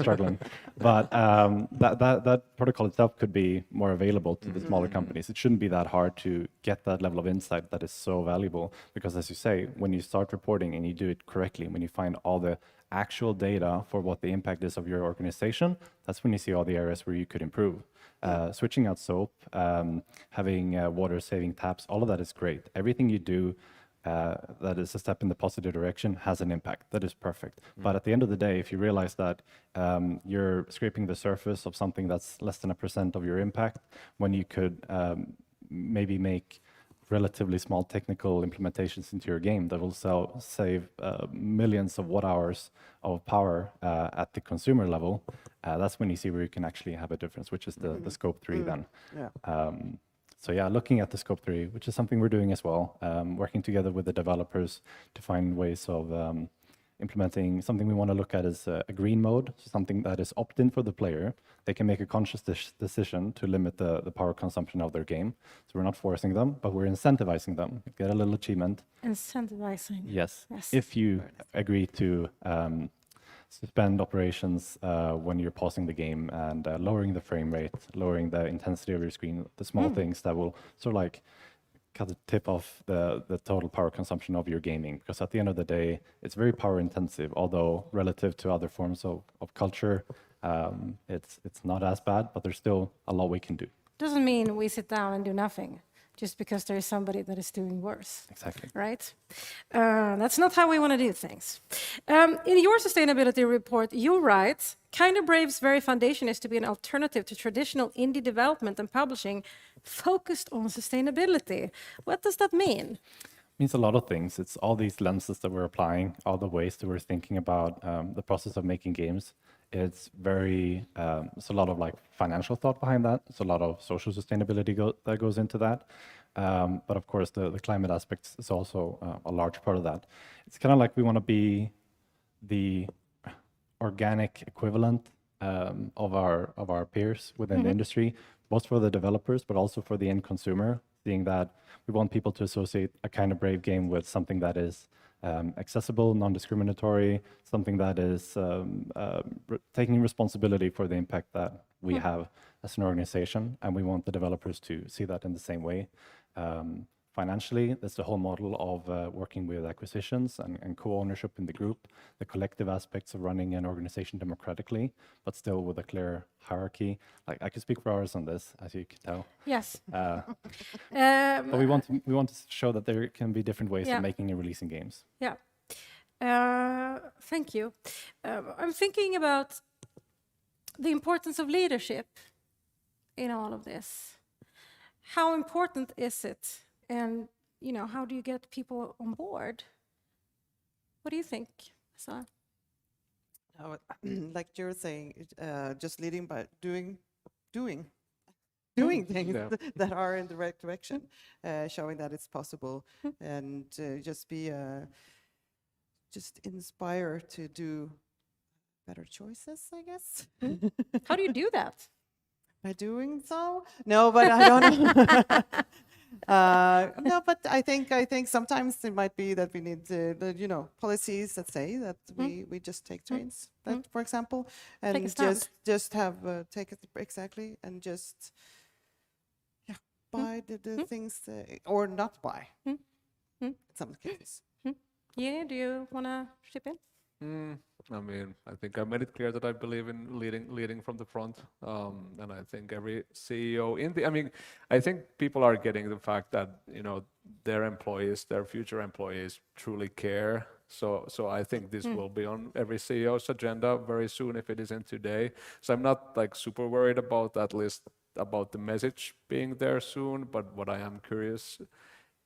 struggling, but that protocol itself could be more available to the smaller companies. It shouldn't be that hard to get that level of insight that is so valuable, because as you say, when you start reporting and you do it correctly, when you find all the actual data for what the impact is of your organization, that's when you see all the areas where you could improve. Switching out soap, having water-saving taps, all of that is great. Everything you do that is a step in the positive direction has an impact. That is perfect. But at the end of the day, if you realize that you're scraping the surface of something that's less than 1% of your impact, when you could maybe make relatively small technical implementations into your game that will save millions of watt hours of power at the consumer level, that's when you see where you can actually have a difference, which is the scope 3 then. So yeah, looking at the scope 3, which is something we're doing as well, working together with the developers to find ways of implementing something we want to look at is a green mode, so something that is opt-in for the player. They can make a conscious decision to limit the power consumption of their game. So we're not forcing them, but we're incentivizing them. You get a little achievement. Incentivizing. Yes. If you agree to suspend operations when you're pausing the game and lowering the frame rate, lowering the intensity of your screen, the small things that will sort of like cut the tip off the total power consumption of your gaming. Because at the end of the day, it's very power intensive, although relative to other forms of culture, it's not as bad, but there's still a lot we can do. Doesn't mean we sit down and do nothing just because there is somebody that is doing worse. Exactly. Right? That's not how we want to do things. In your sustainability report, you write, Kinda Brave's very foundation is to be an alternative to traditional indie development and publishing focused on sustainability. What does that mean? It means a lot of things. It's all these lenses that we're applying, all the ways that we're thinking about the process of making games. It's very, it's a lot of like financial thought behind that. It's a lot of social sustainability that goes into that. But of course, the climate aspects is also a large part of that. It's kind of like we want to be the organic equivalent of our peers within the industry, both for the developers, but also for the end consumer, seeing that we want people to associate a Kinda Brave game with something that is accessible, non-discriminatory, something that is taking responsibility for the impact that we have as an organization, and we want the developers to see that in the same way. Financially, that's the whole model of working with acquisitions and co-ownership in the group, the collective aspects of running an organization democratically, but still with a clear hierarchy. Like, I could speak for hours on this, as you can tell. Yes. But we want to show that there can be different ways of making and releasing games. Yeah. Thank you. I'm thinking about the importance of leadership in all of this. How important is it? And, you know, how do you get people on board? What do you think, Susanne? Like you're saying, just leading by doing. doing things that are in the right direction, showing that it's possible, and just inspire to do better choices, I guess. How do you do that? By doing so? No, but I don't know. No, but I think sometimes it might be that we need policies that say that we just take trains, that, for example, and just have take it exactly, and just buy the things or not buy. In some cases. Yeah, do you want to chip in? I mean, I think I made it clear that I believe in leading from the front, and I think every CEO I think people are getting the fact that their employees, their future employees, truly care. So I think this will be on every CEO's agenda very soon, if it isn't today. So I'm not like super worried about at least about the message being there soon. But what I am curious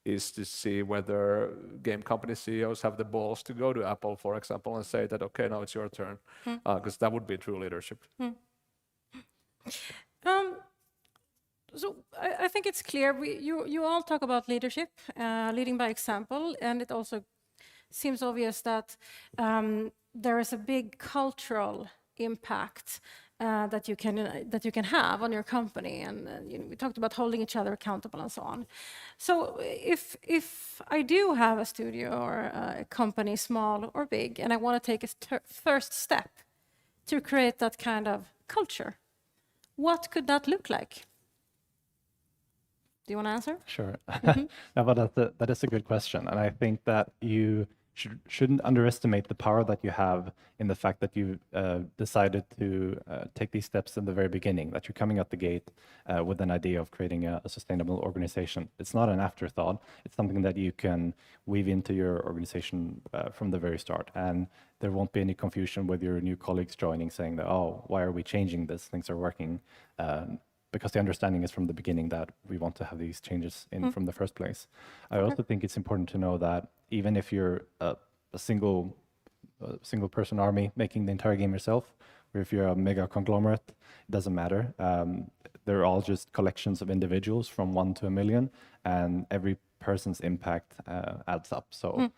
is to see whether game company CEOs have the balls to go to Apple, for example, and say that, okay, now it's your turn, because that would be true leadership. So I think it's clear. You all talk about leadership, leading by example, and it also seems obvious that there is a big cultural impact that you can have on your company, and we talked about holding each other accountable and so on. So if I do have a studio or a company, small or big, and I want to take a first step to create that kind of culture, what could that look like? Do you want to answer? Sure. No, but that is a good question, and I think that you shouldn't underestimate the power that you have in the fact that you decided to take these steps in the very beginning, that you're coming out the gate with an idea of creating a sustainable organization. It's not an afterthought. It's something that you can weave into your organization from the very start. And there won't be any confusion with your new colleagues joining saying that, oh, why are we changing this? Things are working. Because the understanding is from the beginning that we want to have these changes in from the first place. I also think it's important to know that even if you're a single person army making the entire game yourself, or if you're a mega conglomerate, it doesn't matter. They're all just collections of individuals from 1 to 1 million, and every person's impact adds up. So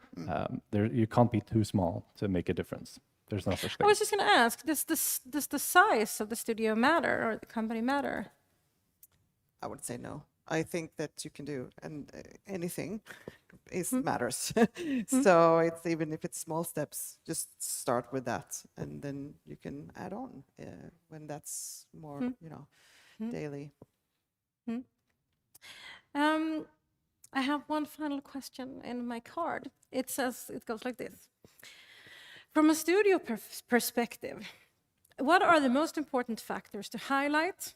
you can't be too small to make a difference. There's no such thing. I was just going to ask, does the size of the studio matter, or the company matter? I would say no. I think that you can do anything matters. So it's even if it's small steps, just start with that, and then you can add on when that's more, daily. I have one final question in my card. It goes like this. From a studio perspective, what are the most important factors to highlight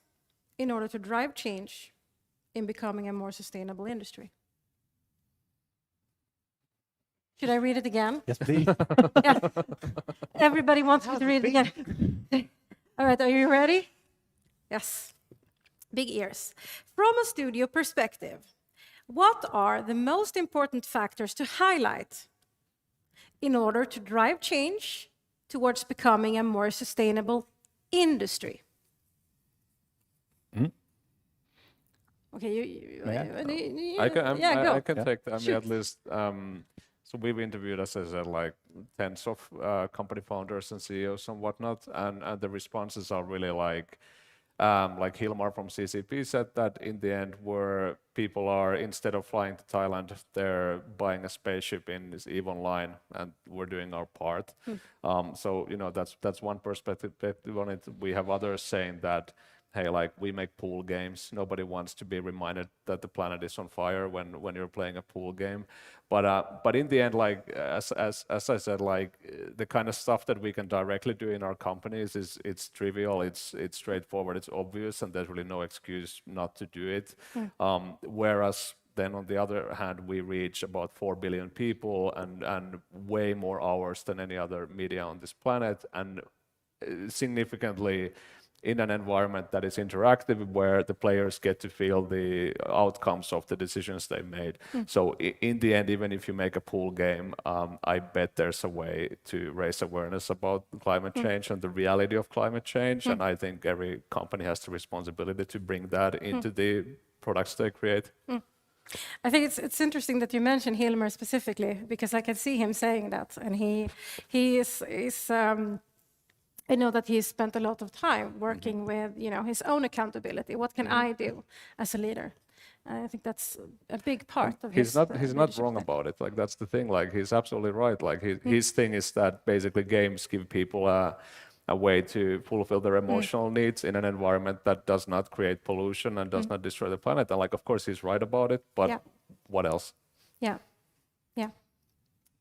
in order to drive change in becoming a more sustainable industry? Should I read it again? Yes, please. Yeah. Everybody wants me to read it again. All right, are you ready? Yes. Big ears. From a studio perspective, what are the most important factors to highlight in order to drive change towards becoming a more sustainable industry? Okay, I can go. take that. I mean, at least, so we've interviewed, as I said, like tens of company founders and CEOs and whatnot, and the responses are really like Hilmar from CCP said that in the end, where people are, instead of flying to Thailand, they're buying a spaceship in this EVE Online, and we're doing our part. So, that's one perspective on it. We have others saying that, hey, like, we make pool games. Nobody wants to be reminded that the planet is on fire when you're playing a pool game. But in the end, like, as I said, like, the kind of stuff that we can directly do in our companies it's trivial, it's straightforward, it's obvious, and there's really no excuse not to do it. Whereas then on the other hand, we reach about 4 billion people and way more hours than any other media on this planet, and significantly in an environment that is interactive, where the players get to feel the outcomes of the decisions they made. So in the end, even if you make a pool game, I bet there's a way to raise awareness about climate change and the reality of climate change. And I think every company has the responsibility to bring that into the products they create. I think it's interesting that you mention Hilmer specifically, because I can see him saying that, and he is I know that he's spent a lot of time working with his own accountability. What can I do as a leader? I think that's a big part of he's his not wrong about it. Like, that's the thing. Like, he's absolutely right. Like, his thing is that basically games give people a way to fulfill their emotional needs in an environment that does not create pollution and does not destroy the planet. And like, of course, he's right about it, but what else? Yeah.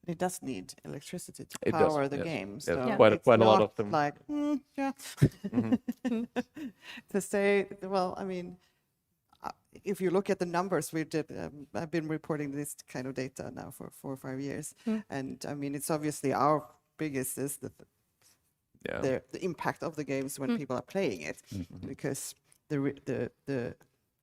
It does need electricity to It power does, the yes. games. Yes, So quite it's a lot not of them. like, to say, well, I mean, if you look at the numbers we did, I've been reporting this kind of data now for 4 or 5 years. And I mean, it's obviously our biggest is the impact of the games when people are playing it, because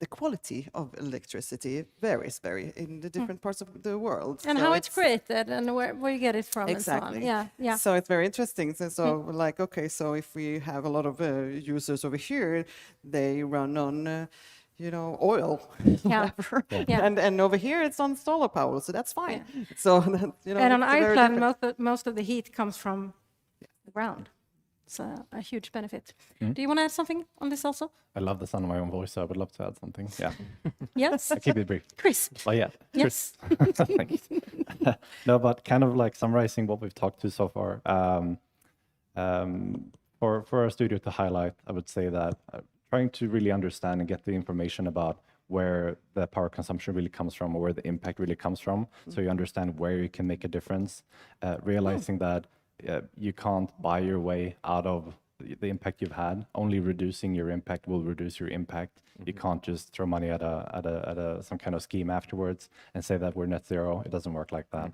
the quality of electricity varies in the different parts of the world. And so how it's created and where you get it from exactly. and so on. Yeah. So it's very interesting. So like, okay, so if we have a lot of users over here, they run on oil, whatever. And over here it's on solar power, so that's fine. So and on Iceland, most of the heat comes from the ground. It's a huge benefit. Do you want to add something on this also? I love the sound of my own voice, so I would love to add something. Yeah. Yes. I'll keep it brief. Crisp. Oh, yeah. Yes. Thanks. No, but kind of like summarizing what we've talked to so far. For our studio to highlight, I would say that trying to really understand and get the information about where the power consumption really comes from, or where the impact really comes from, so you understand where you can make a difference, realizing that you can't buy your way out of the impact you've had. Only reducing your impact will reduce your impact. You can't just throw money at some kind of scheme afterwards and say that we're net zero. It doesn't work like that.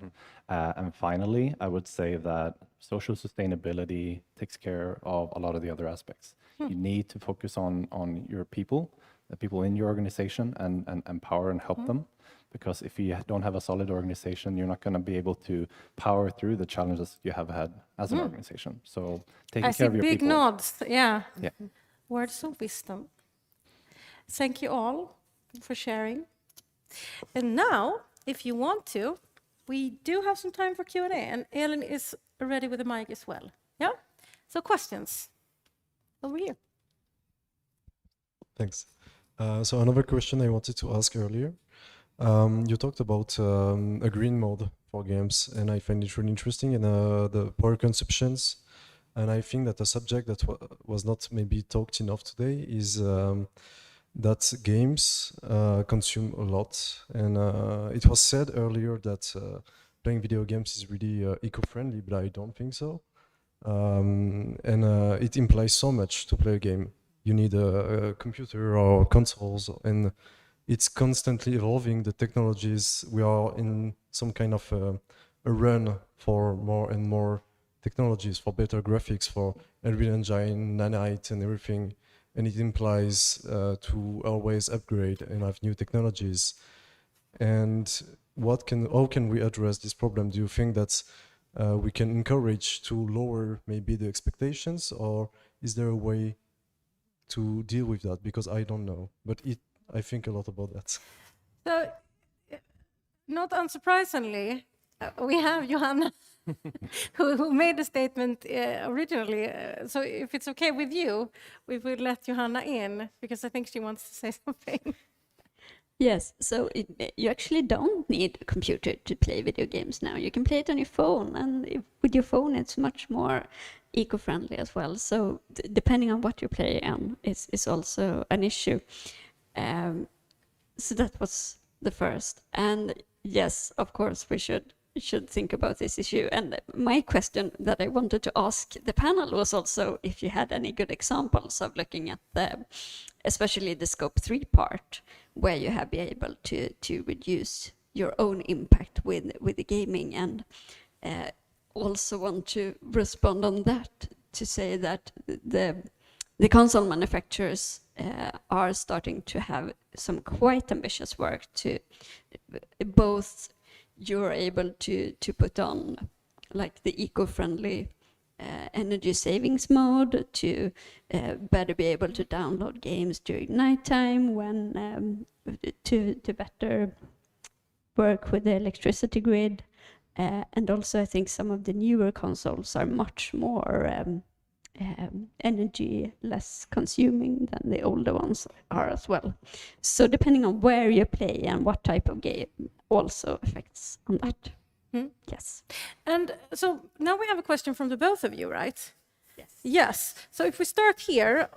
And finally, I would say that social sustainability takes care of a lot of the other aspects. You need to focus on your people, the people in your organization, and empower and help them. Because if you don't have a solid organization, you're not going to be able to power through the challenges you have had as an organization. So taking care of your people. I see big nods. Yeah. Yeah. Words of wisdom. Thank you all for sharing. And now, if you want to, we do have some time for Q&A, and Elin is ready with the mic as well. Yeah? So questions. Over here. Thanks. So another question I wanted to ask earlier. You talked about a green mode for games, and I find it really interesting, and the power consumptions. And I think that a subject that was not maybe talked enough today is that games consume a lot. And it was said earlier that playing video games is really eco-friendly, but I don't think so. And it implies so much to play a game. You need a computer or consoles, and it's constantly evolving, the technologies. We are in some kind of a run for more and more technologies, for better graphics, for Unreal Engine, Nanite and everything. And it implies to always upgrade and have new technologies. And how can we address this problem? Do you think that we can encourage to lower maybe the expectations, or is there a way to deal with that? Because I don't know, but I think a lot about that. So, not unsurprisingly, we have Johanna, who made the statement originally. So if it's okay with you, we will let Johanna in, because I think she wants to say something. Yes, so you actually don't need a computer to play video games now. You can play it on your phone, and with your phone it's much more eco-friendly as well. So depending on what you play on is also an issue. So that was the first. And yes, of course, we should think about this issue. And my question that I wanted to ask the panel was also if you had any good examples of looking at especially the Scope 3 part, where you have been able to reduce your own impact with the gaming. And also want to respond on that, to say that the console manufacturers are starting to have some quite ambitious work to both you're able to put on like the eco-friendly energy savings mode to better be able to download games during nighttime when to better work with the electricity grid. And also I think some of the newer consoles are much more energy less consuming than the older ones are as well. So depending on where you play and what type of game also affects on that. Yes. And so now we have a question from the both of you, right? Yes. Yes. So if we start here,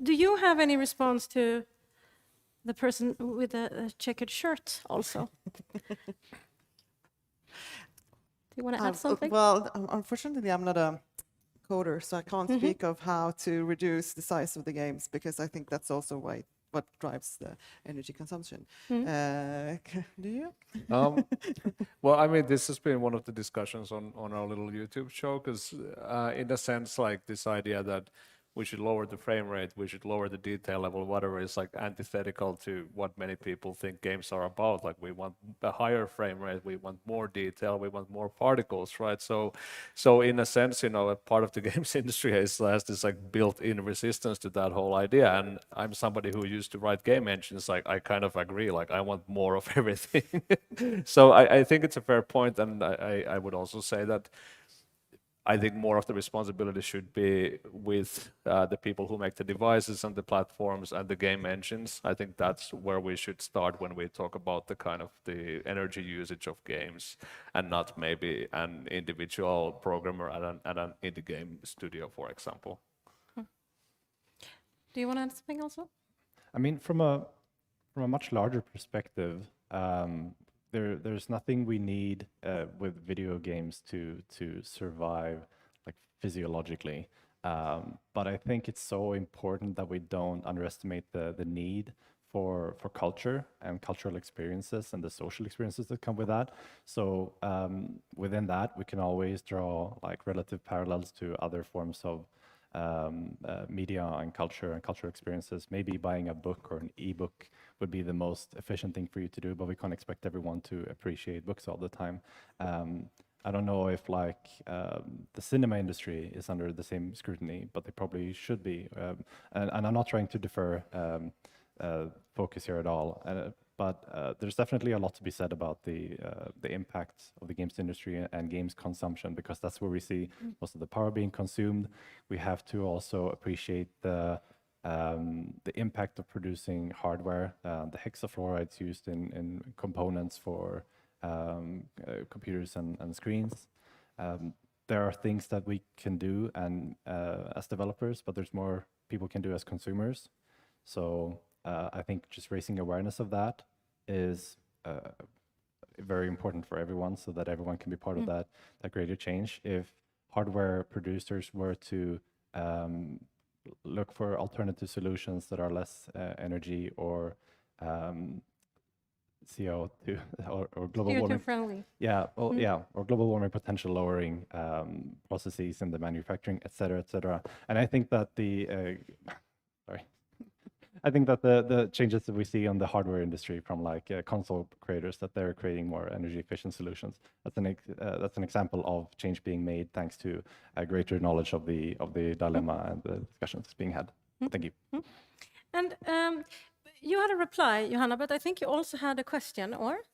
do you have any response to the person with the checkered shirt also? Do you want to add something? Well, unfortunately, I'm not a coder, so I can't speak of how to reduce the size of the games, because I think that's also what drives the energy consumption. Do you? Well, I mean, this has been one of the discussions on our little YouTube show, because in a sense, like this idea that we should lower the frame rate, we should lower the detail level, whatever, is like antithetical to what many people think games are about. Like we want a higher frame rate, we want more detail, we want more particles, right? So in a sense, you know, a part of the games industry has this like built-in resistance to that whole idea. And I'm somebody who used to write game engines. Like I kind of agree, like I want more of everything. So I think it's a fair point, and I would also say that I think more of the responsibility should be with the people who make the devices and the platforms and the game engines. I think that's where we should start when we talk about the kind of the energy usage of games, and not maybe an individual programmer at an indie game studio, for example. Do you want to add something also? I mean, from a much larger perspective, there's nothing we need with video games to survive like physiologically. But I think it's so important that we don't underestimate the need for culture and cultural experiences and the social experiences that come with that. So within that, we can always draw like relative parallels to other forms of media and cultural experiences. Maybe buying a book or an ebook would be the most efficient thing for you to do, but we can't expect everyone to appreciate books all the time. I don't know if like the cinema industry is under the same scrutiny, but they probably should be. And I'm not trying to defer focus here at all. But there's definitely a lot to be said about the impact of the games industry and games consumption, because that's where we see most of the power being consumed. We have to also appreciate the impact of producing hardware, the hexafluorides used in components for computers and screens. There are things that we can do and as developers, but there's more people can do as consumers. So I think just raising awareness of that is very important for everyone, so that everyone can be part of that greater change. If hardware producers were to look for alternative solutions that are less energy or CO2 or global warming friendly. Yeah, well, yeah, or global warming potential lowering processes in the manufacturing, et cetera. And I think that I think that the changes that we see on the hardware industry from like console creators, that they're creating more energy efficient solutions. That's an example of change being made thanks to a greater knowledge of the dilemma and the discussions being had. Thank you. And you had a reply, Johanna, but I think you also had a question, or?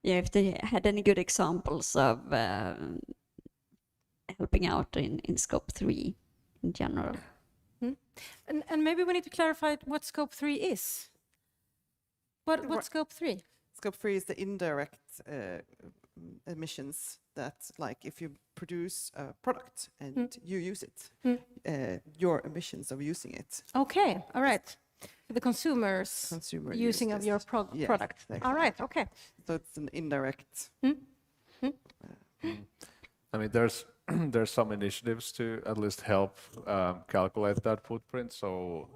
Yeah, if they had any good examples of helping out in scope 3 in general. And maybe we need to clarify what scope 3 is. What's scope 3? Scope 3 is the indirect emissions that, like, if you produce a product and you use it, your emissions of using it. Okay, all right. The consumer using of your product. Exactly. All right, okay. So it's an indirect. I mean, there's some initiatives to at least help calculate that footprint. So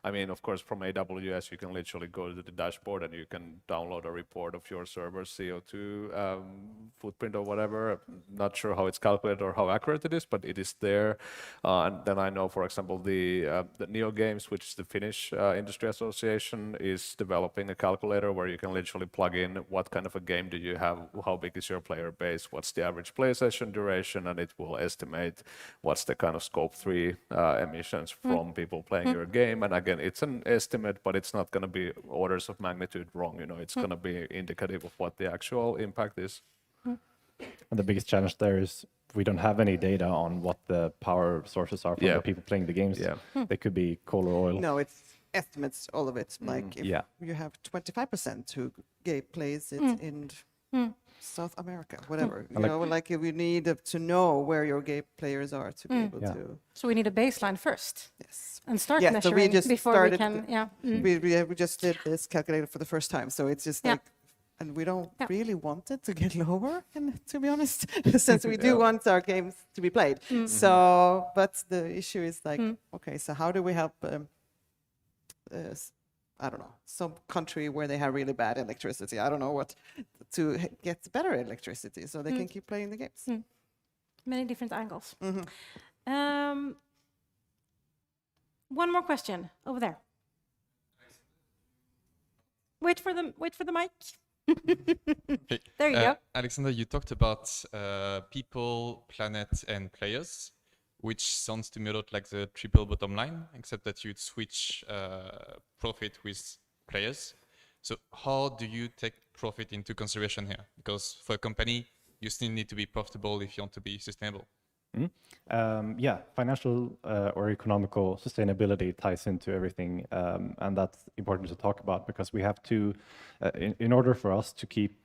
I mean, of course, from AWS, you can literally go to the dashboard and you can download a report of your server's CO2 footprint or whatever. I'm not sure how it's calculated or how accurate it is, but it is there. And then I know, for example, the Neo Games, which is the Finnish Industry Association, is developing a calculator where you can literally plug in what kind of a game do you have, how big is your player base, what's the average play session duration, and it will estimate what's the kind of scope 3 emissions from people playing your game. And again, it's an estimate, but it's not going to be orders of magnitude wrong. You know, it's going to be indicative of what the actual impact is. And the biggest challenge there is we don't have any data on what the power sources are for the people playing the games. They could be coal or oil. No, it's estimates, all of it. Like if you have 25% who plays it in South America, whatever. You know, like we need to know where your gay players are to be able to. So we need a baseline first. Yes. And start so measuring we just before started, we can. We just did this calculator for the first time, so it's just like, and we don't really want it to get lower, to be honest, since we do want our games to be played. So, but the issue is like, okay, so how do we help? I don't know, some country where they have really bad electricity. I don't know what to get better electricity so they can keep playing the games. Many different angles. One more question over there. Wait for the mic. There you go. Alexander, you talked about people, planet, and players, which sounds to me a lot like the triple bottom line, except that you'd switch profit with players. So how do you take profit into consideration here? Because for a company, you still need to be profitable if you want to be sustainable. Financial or economical sustainability ties into everything, and that's important to talk about because we have to, in order for us to keep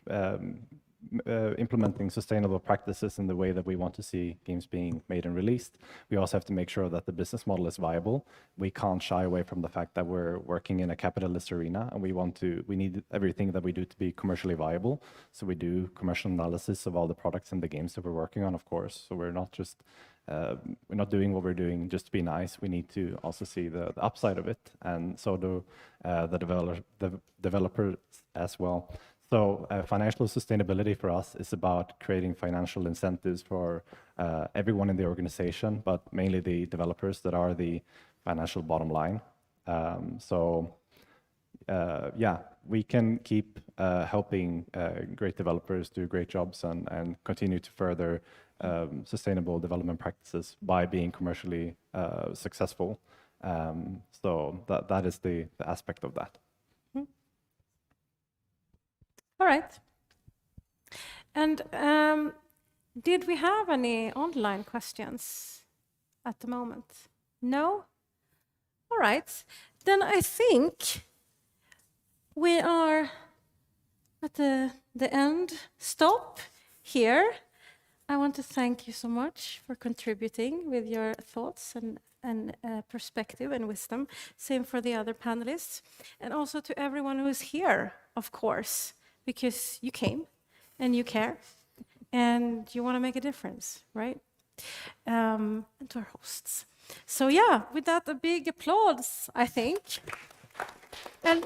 implementing sustainable practices in the way that we want to see games being made and released, we also have to make sure that the business model is viable. We can't shy away from the fact that we're working in a capitalist arena, and we need everything that we do to be commercially viable. So we do commercial analysis of all the products and the games that we're working on, of course. So we're not just we're not doing what we're doing just to be nice. We need to also see the upside of it, and so do the developers as well. So financial sustainability for us is about creating financial incentives for everyone in the organization, but mainly the developers that are the financial bottom line. We can keep helping great developers do great jobs and continue to further sustainable development practices by being commercially successful. So that is the aspect of that. All right. And did we have any online questions at the moment? No? All right. Then I think we are at the end. Stop here. I want to thank you so much for contributing with your thoughts and perspective and wisdom. Same for the other panelists. And also to everyone who is here, of course, because you came and you care and you want to make a difference, right? And to our hosts. So yeah, with that, a big applause, I think. And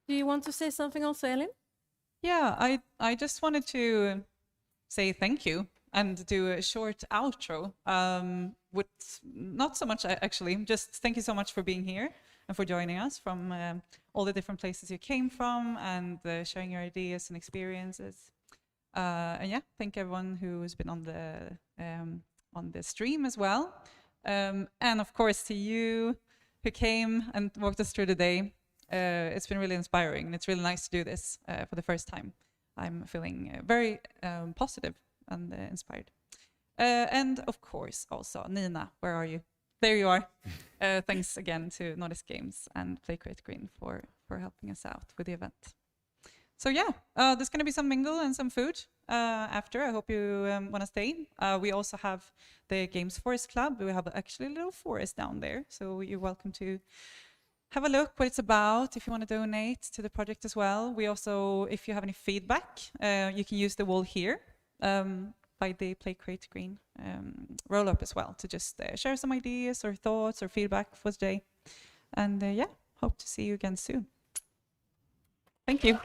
do you want to say something also, Elin? Yeah, I just wanted to say thank you and do a short outro with not so much actually, just thank you so much for being here and for joining us from all the different places you came from and sharing your ideas and experiences. And yeah, thank everyone who's been on the stream as well. And of course to you who came and walked us through the day. It's been really inspiring and it's really nice to do this for the first time. I'm feeling very positive and inspired. And of course also, Nina, where are you? There you are. Thanks again to Nordisk Games and PlayCreateGreen for helping us out with the event. So yeah, there's going to be some mingle and some food after. I hope you want to stay. We also have the Games Forest Club. We have actually a little forest down there, so you're welcome to have a look what it's about if you want to donate to the project as well. We also, if you have any feedback, you can use the wall here. by the PlayCreateGreen roll-up as well, to just share some ideas or thoughts or feedback for today. And yeah, hope to see you again soon. Thank you.